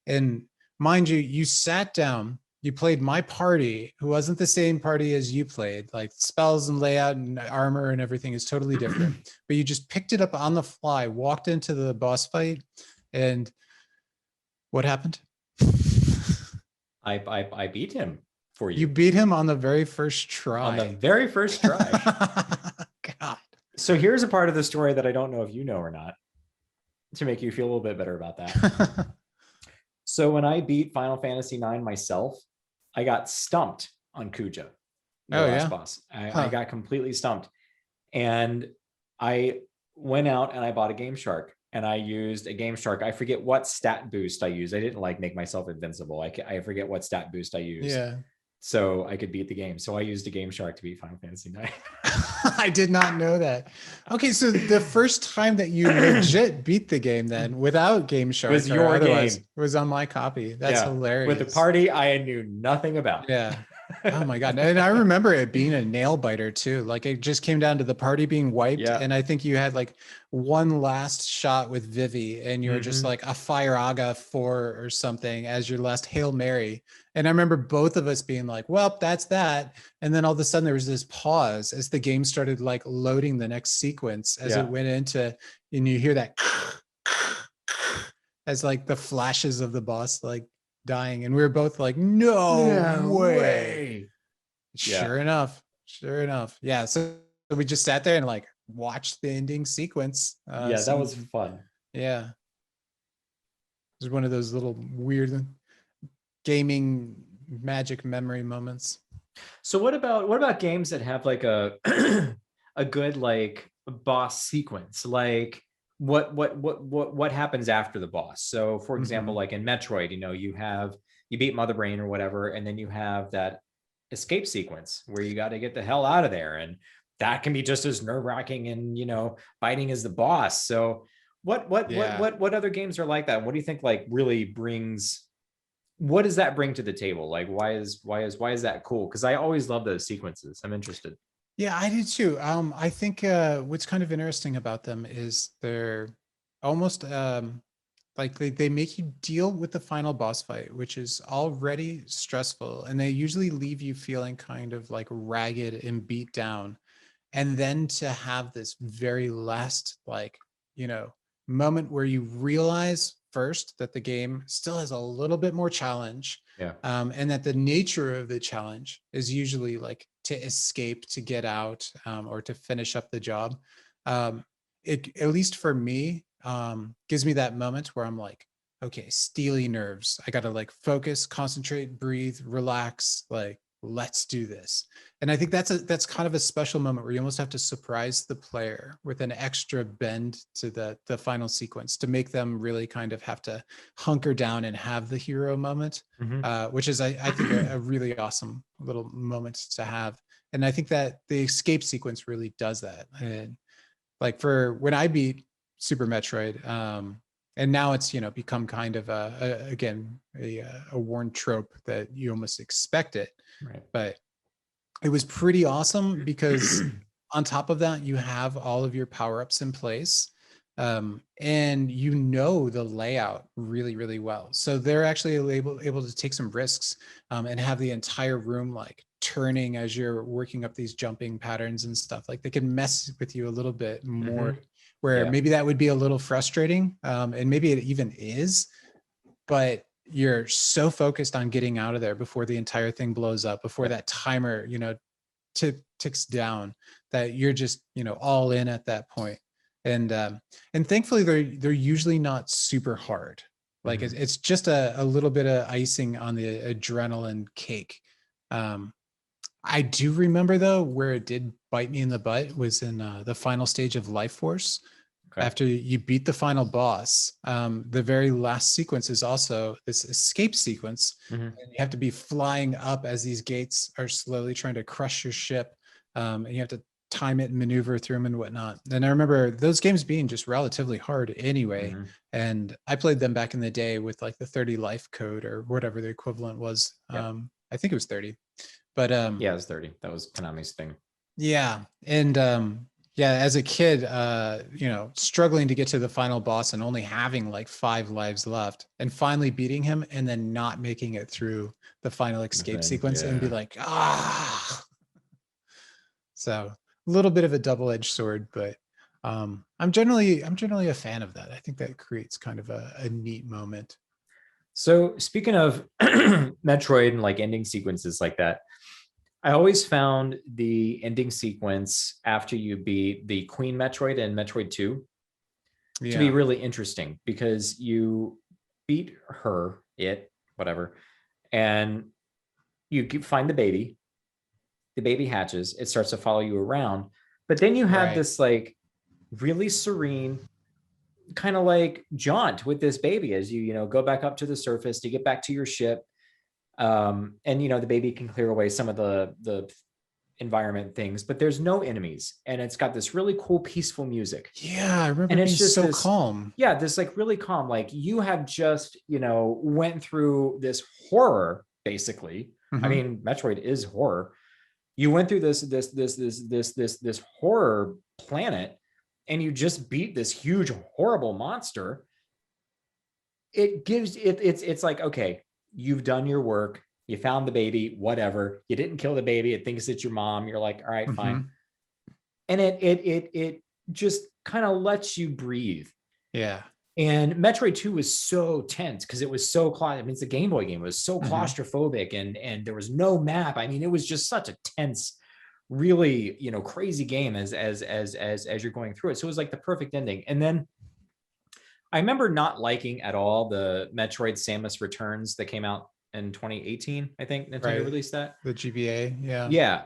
And mind you, you sat down, you played my party, who wasn't the same party as you played. Like spells and layout and armor and everything is totally different. But you just picked it up on the fly, walked into the boss fight, and what happened? I beat him for you. You beat him on the very first try. On the very first try. God. So here's a part of the story that I don't know if you know or not, to make you feel a little bit better about that. So when I beat Final Fantasy 9 myself, I got stumped on Kuja, the last boss. I got completely stumped. And I went out and I bought a Game Shark. And I used a Game Shark. I forget what stat boost I used. I didn't like make myself invincible. I forget what stat boost I used. Yeah. So I could beat the game. So I used a Game Shark to beat Final Fantasy 9. I did not know that. Okay, so the first time that you legit beat the game then without Game Shark was your game. Was on my copy. That's hilarious. With the party I knew nothing about. Yeah. Oh my God. And I remember it being a nail biter too. Like it just came down to the party being wiped. Yeah. And I think you had like one last shot with Vivi and you were just like a Fire Aga 4 or something as your last Hail Mary. And I remember both of us being like, well, that's that. And then all of a sudden there was this pause as the game started like loading the next sequence as it went into, and you hear that as like the flashes of the boss like dying. And we were both like, no way. Sure enough. Yeah. So we just sat there and like watched the ending sequence. That was fun. Yeah. It was one of those little weird gaming magic memory moments. So what about games that have like a a good like boss sequence? Like what happens after the boss? So for example, like in Metroid, you know, you beat Mother Brain or whatever, and then you have that escape sequence where you got to get the hell out of there, and that can be just as nerve-wracking and, you know, biting as the boss. So what other games are like that? What do you think like really brings, what does that bring to the table? Like why is that cool? Because I always love those sequences. I'm interested. Yeah, I do too. I think what's kind of interesting about them is they're almost like they make you deal with the final boss fight, which is already stressful, and they usually leave you feeling kind of like ragged and beat down. And then to have this very last, like, you know, moment where you realize first that the game still has a little bit more challenge. Yeah. And that the nature of the challenge is usually like to escape, to get out, or to finish up the job. It, at least for me, gives me that moment where I'm like, okay, steely nerves. I got to like focus, concentrate, breathe, relax, like, let's do this. And I think that's kind of a special moment where you almost have to surprise the player with an extra bend to the final sequence to make them really kind of have to hunker down and have the hero moment, which is, I think, a really awesome little moment to have. And I think that the escape sequence really does that. And Like for when I beat Super Metroid, and now it's, you know, become kind of again a worn trope that you almost expect it. Right. But it was pretty awesome because on top of that, you have all of your power-ups in place. And you know the layout really, really well. So they're actually able to take some risks and have the entire room like turning as you're working up these jumping patterns and stuff. Like they can mess with you a little bit more, where maybe that would be a little frustrating. And maybe it even is, but you're so focused on getting out of there before the entire thing blows up, before that timer, you know, ticks down, that you're just, you know, all in at that point. And thankfully they're usually not super hard. Like it's just a little bit of icing on the adrenaline cake. I do remember though, where it did bite me in the butt was in the final stage of Life Force. Okay. After you beat the final boss, the very last sequence is also this escape sequence. And you have to be flying up as these gates are slowly trying to crush your ship. And you have to time it and maneuver through them and whatnot. And I remember those games being just relatively hard anyway. And I played them back in the day with like the 30 life code or whatever the equivalent was. I think it was 30. But yeah, it was 30. That was Konami's thing. Yeah. And yeah, as a kid, you know, struggling to get to the final boss and only having like 5 lives left and finally beating him and then not making it through the final escape sequence and be like, ah. So a little bit of a double-edged sword, but I'm generally a fan of that. I think that creates kind of a neat moment. So speaking of Metroid and like ending sequences like that, I always found the ending sequence after you beat the Queen Metroid and Metroid 2 to be really interesting, because you beat her, whatever, and you find the baby hatches, it starts to follow you around, but then you have this like really serene kind of like jaunt with this baby as you know, go back up to the surface to get back to your ship. And you know, the baby can clear away some of the environment things, but there's no enemies, and it's got this really cool peaceful music. Yeah, I remember, and it's just so calm. Yeah, this like really calm, like you have just, you know, went through this horror basically. I mean, Metroid is horror. You went through this horror planet, and you just beat this huge horrible monster. It gives it's like, okay, you've done your work. You found the baby, whatever. You didn't kill the baby. It thinks it's your mom. You're like, all right, fine. And it just kind of lets you breathe. Yeah. And Metroid 2 was so tense because it was so I mean, it's a Game Boy game. It was so claustrophobic, and there was no map. I mean, it was just such a tense, really, you know, crazy game as you're going through it. So it was like the perfect ending. And then I remember not liking at all the Metroid Samus Returns that came out in 2018. I think Nintendo released that. The GBA, yeah. Yeah,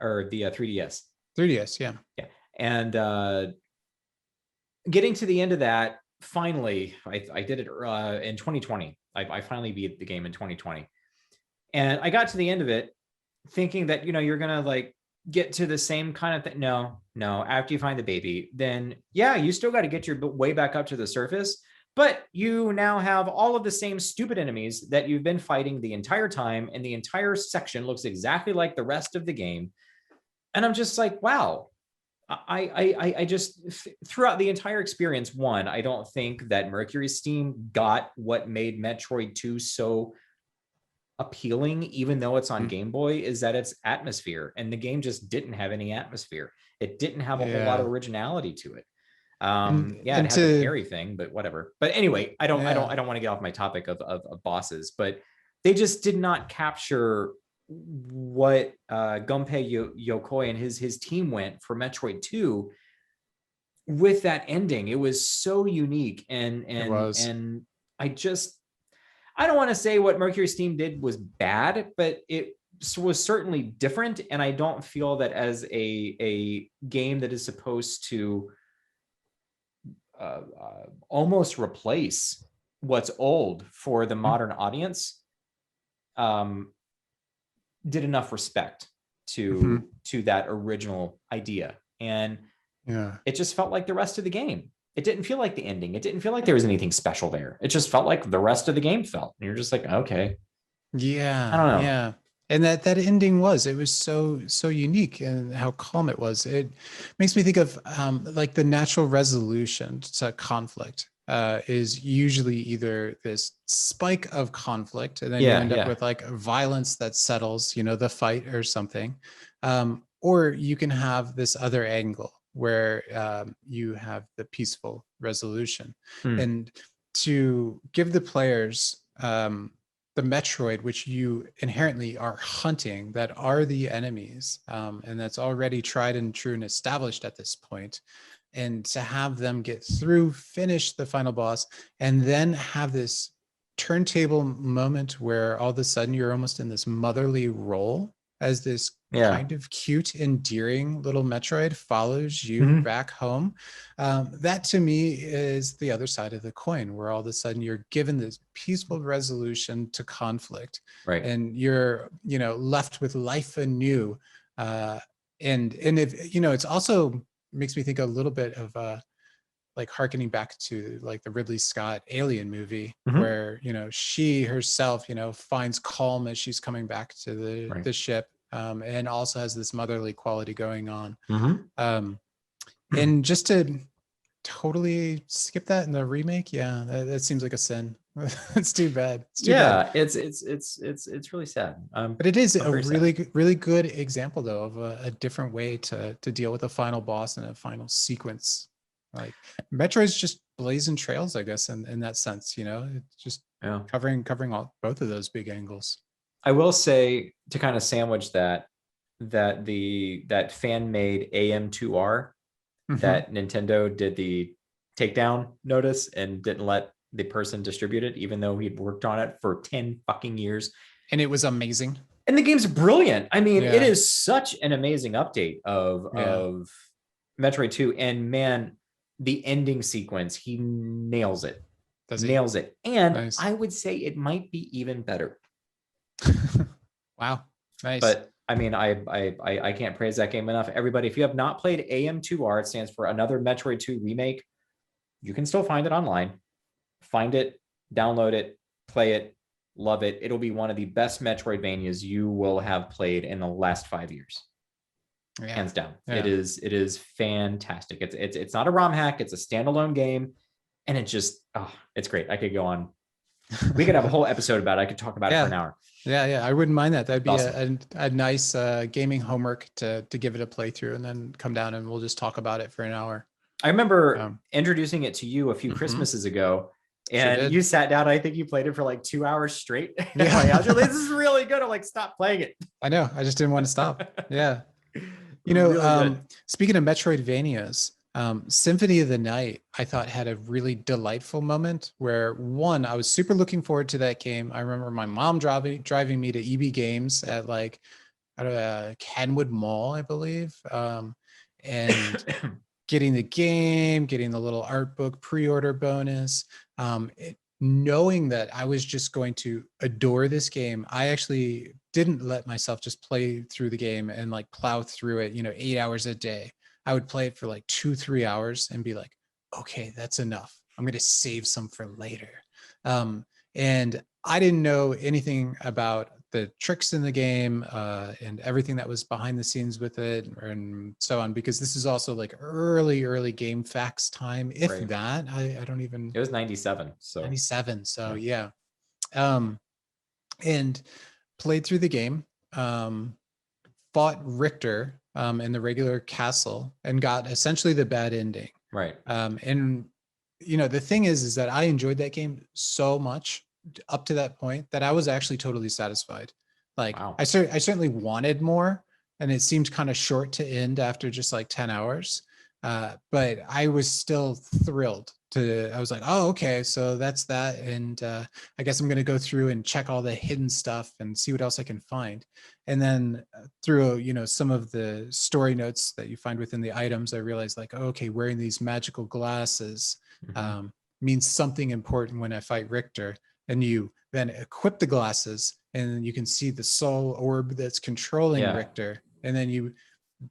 or the 3DS. 3DS, yeah. Yeah. And getting to the end of that, finally, I did it in 2020. I finally beat the game in 2020. And I got to the end of it thinking that, you know, you're going to like get to the same kind of thing. No, after you find the baby, then yeah, you still got to get your way back up to the surface, but you now have all of the same stupid enemies that you've been fighting the entire time, and the entire section looks exactly like the rest of the game. And I'm just like, wow. I just, throughout the entire experience, one, I don't think that Mercury Steam got what made Metroid 2 so appealing, even though it's on Game Boy, is that it's atmosphere, and the game just didn't have any atmosphere. It didn't have a whole lot of originality to it. It has a Harry thing, but whatever. But anyway, I don't want to get off my topic of bosses, but they just did not capture what Gunpei Yokoi and his team went for Metroid 2 with that ending. It was so unique, and I don't want to say what Mercury Steam did was bad, but it was certainly different. And I don't feel that as a game that is supposed to almost replace what's old for the modern audience, did enough respect to that original idea. And Yeah. it just felt like the rest of the game. It didn't feel like the ending. It didn't feel like there was anything special there. It just felt like the rest of the game felt. And you're just like, okay. I Yeah. don't know. Yeah. And that ending it was so unique, and how calm it was. It makes me think of like the natural resolution to conflict is usually either this spike of conflict, and then you end up with like violence that settles, the fight or something. Or you can have this other angle where you have the peaceful resolution. And to give the players the Metroid, which you inherently are hunting, that are the enemies, and that's already tried and true and established at this point, and to have them get through, finish the final boss, and then have this turntable moment where all of a sudden you're almost in this motherly role as this kind of cute, endearing little Metroid follows you back home. That to me is the other side of the coin, where all of a sudden you're given this peaceful resolution to conflict, Right. and you're, left with life anew. And if, it's also makes me think a little bit of like harkening back to like the Ridley Scott Alien movie, where she herself finds calm as she's coming back to the ship, and also has this motherly quality going on. And just to totally skip that in the remake, that seems like a sin. It's too bad. It's too bad. It's really sad. But it is a really good example though of a different way to deal with a final boss and a final sequence. Like Metroid's just blazing trails, I guess, in that sense. It's just covering both of those big angles. I will say, to kind of sandwich that fan made AM2R that Nintendo did the takedown notice and didn't let the person distribute it, even though he'd worked on it for 10 fucking years. And it was amazing. And the game's brilliant. I mean, it is such an amazing update of Metroid 2. And man, the ending sequence, he nails it. Nails it. And I would say it might be even better. Wow. Nice. But I mean, I can't praise that game enough. Everybody, if you have not played AM2R, it stands for Another Metroid 2 Remake. You can still find it online. Find it, download it, play it, love it. It'll be one of the best Metroidvanias you will have played in the last 5 years. Hands down. It is fantastic. It's not a ROM hack, it's a standalone game, and it just it's great. I could go on. We could have a whole episode about it. I could talk about it for an hour. Yeah, I wouldn't mind that. That'd be awesome. a nice gaming homework to give it a playthrough, and then come down and we'll just talk about it for an hour. I remember introducing it to you a few Christmases ago, and you sat down. I think you played it for like 2 hours straight. I was like, this is really good. I'm like, stop playing it. I know. I just didn't want to stop. Yeah. Really speaking of Metroidvanias, Symphony of the Night, I thought had a really delightful moment where I was super looking forward to that game. I remember my mom driving me to EB Games at like Kenwood Mall, I believe, and getting the game, getting the little art book pre-order bonus, knowing that I was just going to adore this game. I actually didn't let myself just play through the game and like plow through it, 8 hours a day. I would play it for like 2-3 hours and be like, okay, that's enough. I'm going to save some for later. And I didn't know anything about the tricks in the game and everything that was behind the scenes with it and so on, because this is also like early game facts time. If that, I don't even. It was 97. So 97. So yeah. And played through the game, fought Richter in the regular castle and got essentially the bad ending. Right. And the thing is that I enjoyed that game so much up to that point that I was actually totally satisfied. Like I certainly wanted more, and it seemed kind of short to end after just like 10 hours. But I was still thrilled I was like, oh, okay, so that's that. And I guess I'm going to go through and check all the hidden stuff and see what else I can find. And then through, some of the story notes that you find within the items, I realized like, oh, okay, wearing these magical glasses means something important when I fight Richter. And you then equip the glasses and you can see the soul orb that's controlling Richter. And then you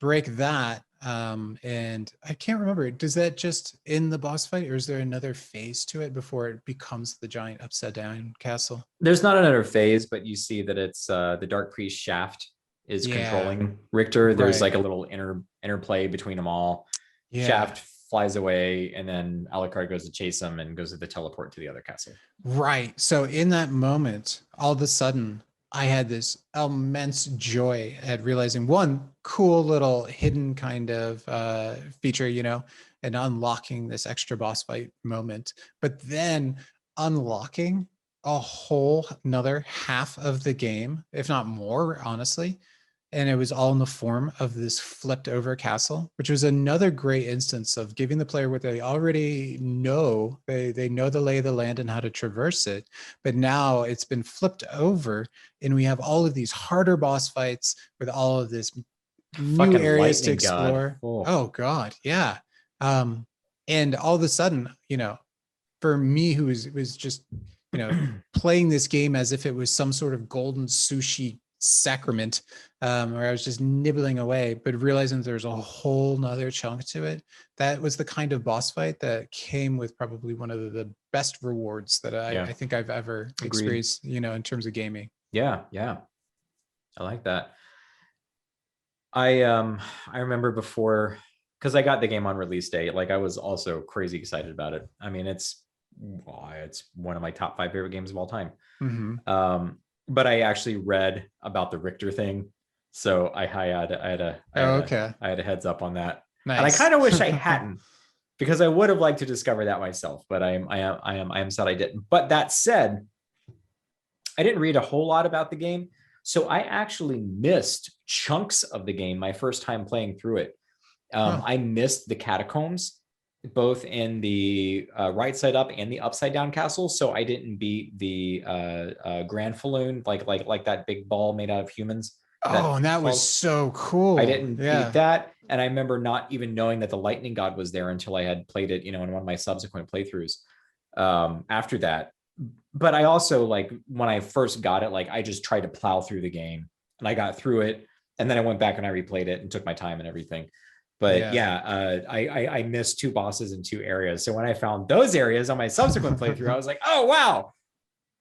break that And I can't remember, does that just in the boss fight, or is there another phase to it before it becomes the giant upside down castle? There's not another phase, but you see that it's the Dark Priest Shaft is controlling Richter. There's like a little interplay between them all. Shaft flies away, and then Alucard goes to chase him and goes to the teleport to the other castle. Right. So in that moment, all of a sudden, I had this immense joy at realizing one cool little hidden kind of feature, you know, and unlocking this extra boss fight moment, but then unlocking a whole another half of the game, if not more, honestly. And it was all in the form of this flipped over castle, which was another great instance of giving the player what they already know. They know the lay of the land and how to traverse it, but now it's been flipped over, and we have all of these harder boss fights with all of this new areas to explore. Oh God, yeah. And all of a sudden, you know, for me, who was just, you know, playing this game as if it was some sort of golden sushi sacrament, where I was just nibbling away, but realizing there's a whole nother chunk to it. That was the kind of boss fight that came with probably one of the best rewards that I think I've ever experienced, you know, in terms of gaming. Yeah, I like that. I remember before, because I got the game on release day, like I was also crazy excited about it. I mean, it's one of my top 5 favorite games of all time. But I actually read about the Richter thing, so I had a heads up on that. Nice. And I kind of wish I hadn't, because I would have liked to discover that myself. But I am sad I didn't. But that said, I didn't read a whole lot about the game, so I actually missed chunks of the game my first time playing through it. I missed the catacombs, both in the right side up and the upside down castle. So I didn't beat the Grand Falloon, like that big ball made out of humans. And that was so cool. I didn't beat that. And I remember not even knowing that the lightning god was there until I had played it, you know, in one of my subsequent playthroughs after that. But I also, like, when I first got it, like I just tried to plow through the game, and I got through it. And then I went back and I replayed it and took my time and everything. But I missed 2 bosses in 2 areas. So when I found those areas on my subsequent playthrough, I was like, oh, wow,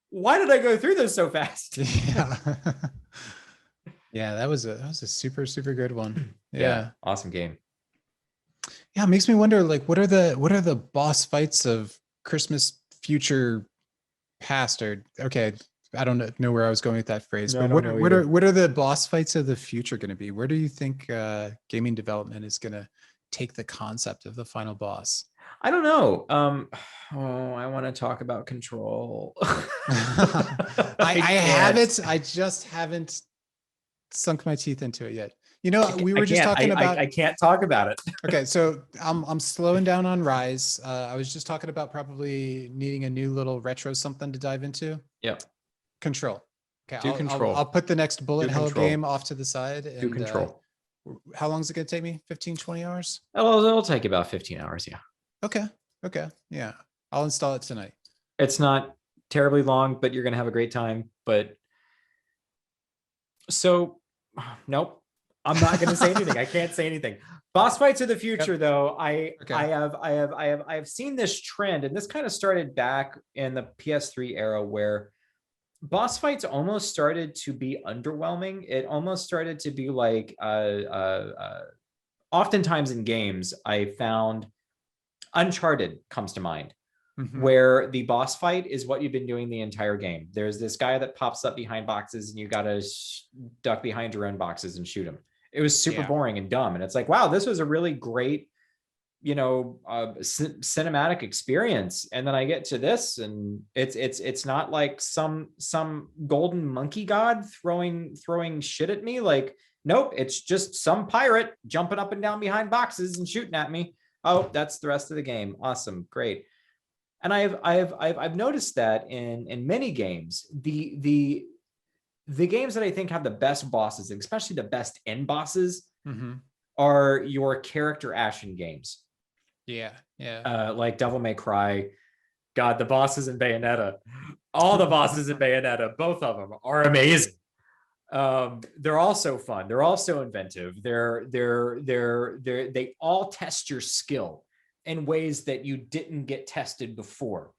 why did I go through this so fast? Yeah, that was a super, super good one. Yeah. Awesome game. Yeah, it makes me wonder, like, what are the boss fights of Christmas future past? Or okay, I don't know where I was going with that phrase, but what are the boss fights of the future going to be? Where do you think gaming development is going to take the concept of the final boss? I don't know. I want to talk about Control. I haven't. I just haven't sunk my teeth into it yet. You know, we were just talking about. I can't talk about it. Okay, so I'm slowing down on Rise. I was just talking about probably needing a new little retro something to dive into. Yep. Control. Okay, Control. I'll put the next bullet hell game off to the side. Do Control. How long is it going to take me? 15, 20 hours? Oh, it'll take about 15 hours. Yeah. Okay. Yeah. I'll install it tonight. It's not terribly long, but you're going to have a great time. But so, nope, I'm not going to say anything. I can't say anything. Boss fights of the future, though. I have seen this trend, and this kind of started back in the PS3 era, where boss fights almost started to be underwhelming. It almost started to be like, oftentimes in games, I found Uncharted comes to mind, where the boss fight is what you've been doing the entire game. There's this guy that pops up behind boxes, and you got to duck behind your own boxes and shoot him. It was super boring and dumb. And it's like, wow, this was a really great, you know, cinematic experience. And then I get to this, and it's not like some golden monkey god throwing shit at me. Like, nope, it's just some pirate jumping up and down behind boxes and shooting at me. Oh, that's the rest of the game. Awesome, great. And I've noticed that in many games, the games that I think have the best bosses, and especially the best end bosses, are your character action games. Like Devil May Cry. God, the bosses in Bayonetta, all the bosses in Bayonetta, both of them are amazing. They're also fun. They're also inventive. They all test your skill in ways that you didn't get tested before.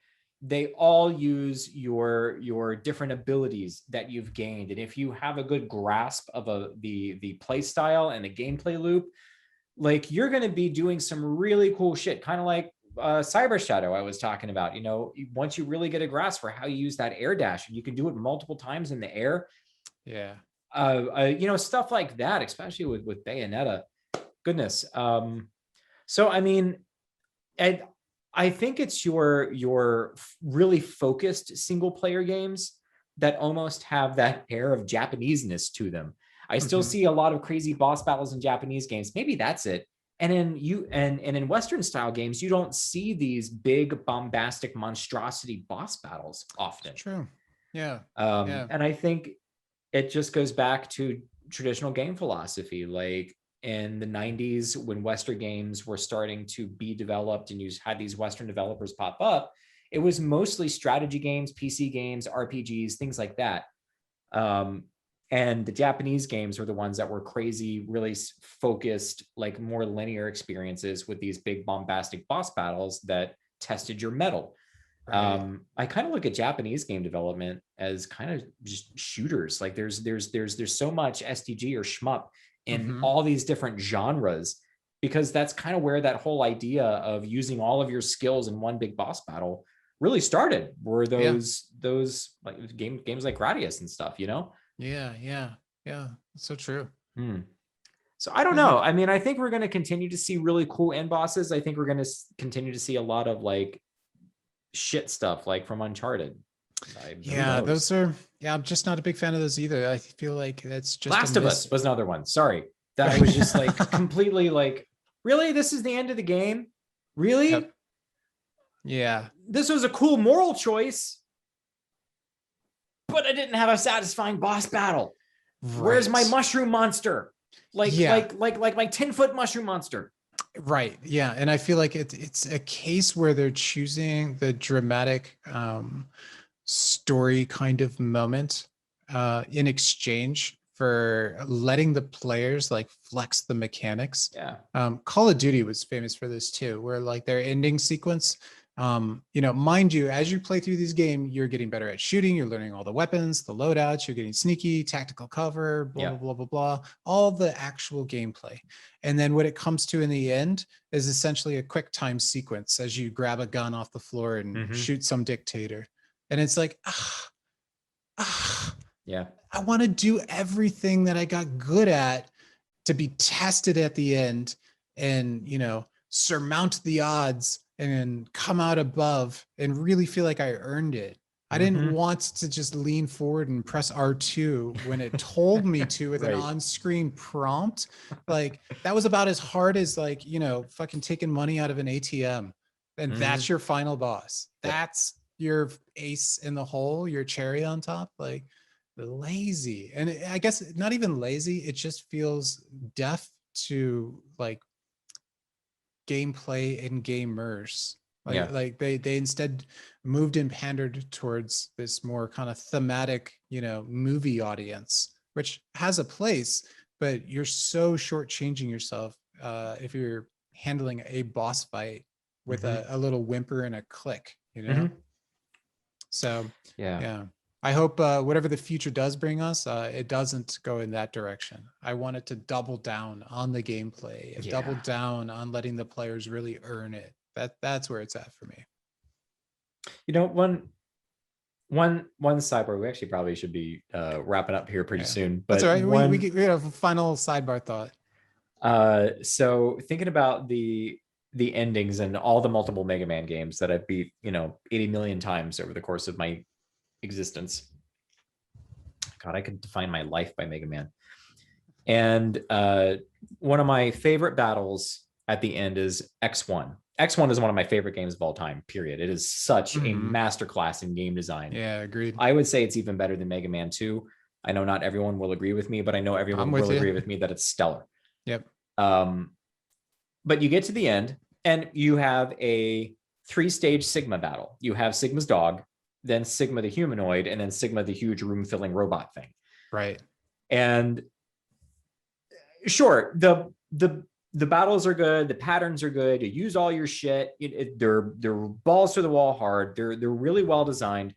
They all use your different abilities that you've gained. And if you have a good grasp of the play style and the gameplay loop, like you're going to be doing some really cool shit, kind of like Cyber Shadow I was talking about. You know, once you really get a grasp for how you use that air dash, and you can do it multiple times in the air. Yeah. You know, stuff like that, especially with Bayonetta. Goodness. So I mean, and I think it's your really focused single player games that almost have that air of Japanese-ness to them. I still see a lot of crazy boss battles in Japanese games. Maybe that's it. And in Western style games, you don't see these big bombastic monstrosity boss battles often. It's true. Yeah. And I think it just goes back to traditional game philosophy. Like in the 90s, when Western games were starting to be developed and you had these Western developers pop up, it was mostly strategy games, PC games, RPGs, things like that. And the Japanese games were the ones that were crazy, really focused, like more linear experiences with these big bombastic boss battles that tested your mettle. Right. I kind of look at Japanese game development as kind of just shooters. Like there's so much SDG or shmup in all these different genres, because that's kind of where that whole idea of using all of your skills in one big boss battle really started. Were those like games like Gradius and stuff, you know? Yeah. It's so true. So I don't know. I mean, I think we're going to continue to see really cool end bosses. I think we're going to continue to see a lot of like shit stuff, like from Uncharted. Those are. Yeah, I'm just not a big fan of those either. I feel like that's just Last of Us was another one. Sorry, that I was just like completely like, really? This is the end of the game? Really? Yep. Yeah. This was a cool moral choice, but I didn't have a satisfying boss battle. Right. Where's my mushroom monster? Like my 10-foot mushroom monster. Right. Yeah. And I feel like it's a case where they're choosing the dramatic story kind of moment in exchange for letting the players like flex the mechanics. Yeah. Call of Duty was famous for this too, where like their ending sequence, you know, mind you, as you play through this game, you're getting better at shooting, you're learning all the weapons, the loadouts, you're getting sneaky, tactical cover, blah, blah, all the actual gameplay. And then what it comes to in the end is essentially a quick time sequence as you grab a gun off the floor and shoot some dictator. And it's like, yeah, I want to do everything that I got good at to be tested at the end and, you know, surmount the odds and come out above and really feel like I earned it. I didn't want to just lean forward and press R2 when it told me to with an on-screen prompt. Like that was about as hard as like, you know, fucking taking money out of an ATM. And that's your final boss. That's your ace in the hole, your cherry on top. Like lazy. And I guess not even lazy. It just feels deaf to like gameplay and gamers. Like they instead moved and pandered towards this more kind of thematic, you know, movie audience, which has a place, but you're so shortchanging yourself if you're handling a boss fight with a little whimper and a click, you know? So yeah. I hope whatever the future does bring us, it doesn't go in that direction. I want it to double down on the gameplay and double down on letting the players really earn it. That's where it's at for me. You know, one sidebar. We actually probably should be wrapping up here pretty soon. But that's all right. We have a final sidebar thought. So thinking about the endings and all the multiple Mega Man games that I've beat, you know, 80 million times over the course of my existence. God, I could define my life by Mega Man. And one of my favorite battles at the end is X1. X1 is one of my favorite games of all time, period. It is such a masterclass in game design. Yeah, agreed. I would say it's even better than Mega Man 2. I know not everyone will agree with me, but I know everyone will agree with me that it's stellar. Yep. But you get to the end and you have a 3-stage Sigma battle. You have Sigma's dog, then Sigma the humanoid, and then Sigma the huge room-filling robot thing. Right. And sure, the battles are good, the patterns are good, you use all your shit, they're balls to the wall hard, they're really well designed.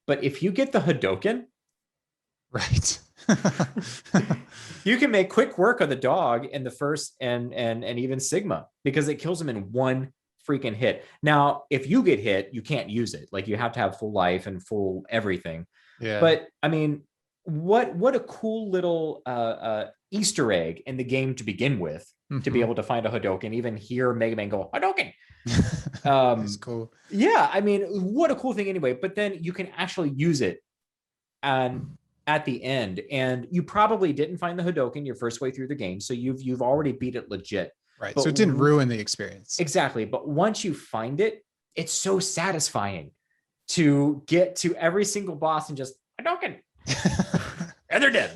But if you get the Hadoken, right, you can make quick work of the dog in the first and even Sigma, because it kills them in one freaking hit. Now, if you get hit, you can't use it. Like, you have to have full life and full everything. Yeah. But I mean, what a cool little Easter egg in the game to begin with, to be able to find a Hadoken, even hear Mega Man go Hadoken. That's cool. Yeah, I mean, what a cool thing anyway. But then you can actually use it and at the end, and you probably didn't find the Hadoken your first way through the game, so you've already beat it legit. Right. But so it didn't ruin the experience. Exactly. But once you find it, it's so satisfying to get to every single boss and just Hadoken. And they're dead.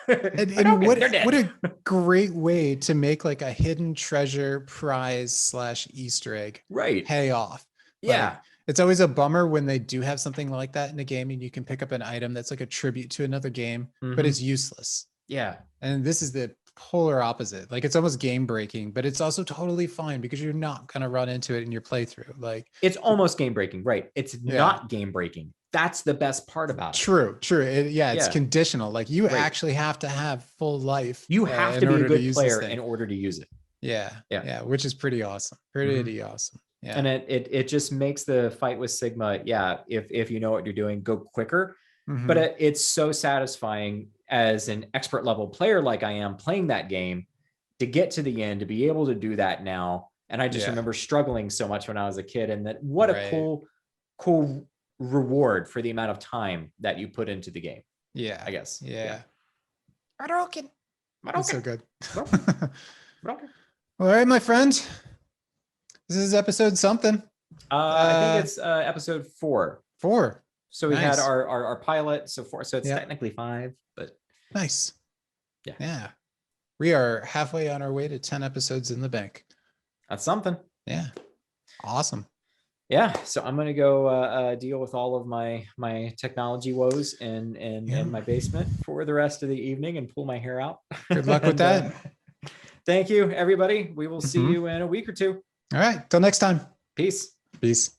And what a great way to make like a hidden treasure prize / Easter egg pay off. Yeah. Like, it's always a bummer when they do have something like that in a game and you can pick up an item that's like a tribute to another game, but it's useless. Yeah. And this is the polar opposite. Like, it's almost game breaking, but it's also totally fine because you're not going to run into it in your playthrough. Like, it's almost game breaking, right? It's not game breaking. That's the best part about it. True. It's conditional. Like, you actually have to have full life. You have to be a good player in order to use it. Yeah. Which is pretty awesome. Pretty awesome. Yeah. And it just makes the fight with Sigma, if you know what you're doing, go quicker. But it's so satisfying as an expert level player like I am playing that game to get to the end, to be able to do that now. And I just remember struggling so much when I was a kid, and that what a cool reward for the amount of time that you put into the game. Yeah, I guess. Yeah. Hadouken. That's so good. All right, my friend. This is episode something. I think it's episode 4. 4. So we had our pilot, so 4. So it's technically 5, but nice. Yeah. We are halfway on our way to 10 episodes in the bank. That's something. Yeah. Awesome. Yeah. So I'm gonna go deal with all of my technology woes in my basement for the rest of the evening and pull my hair out. Good luck with that. Thank you, everybody. We will see you in a week or 2. All right. Till next time. Peace. Peace.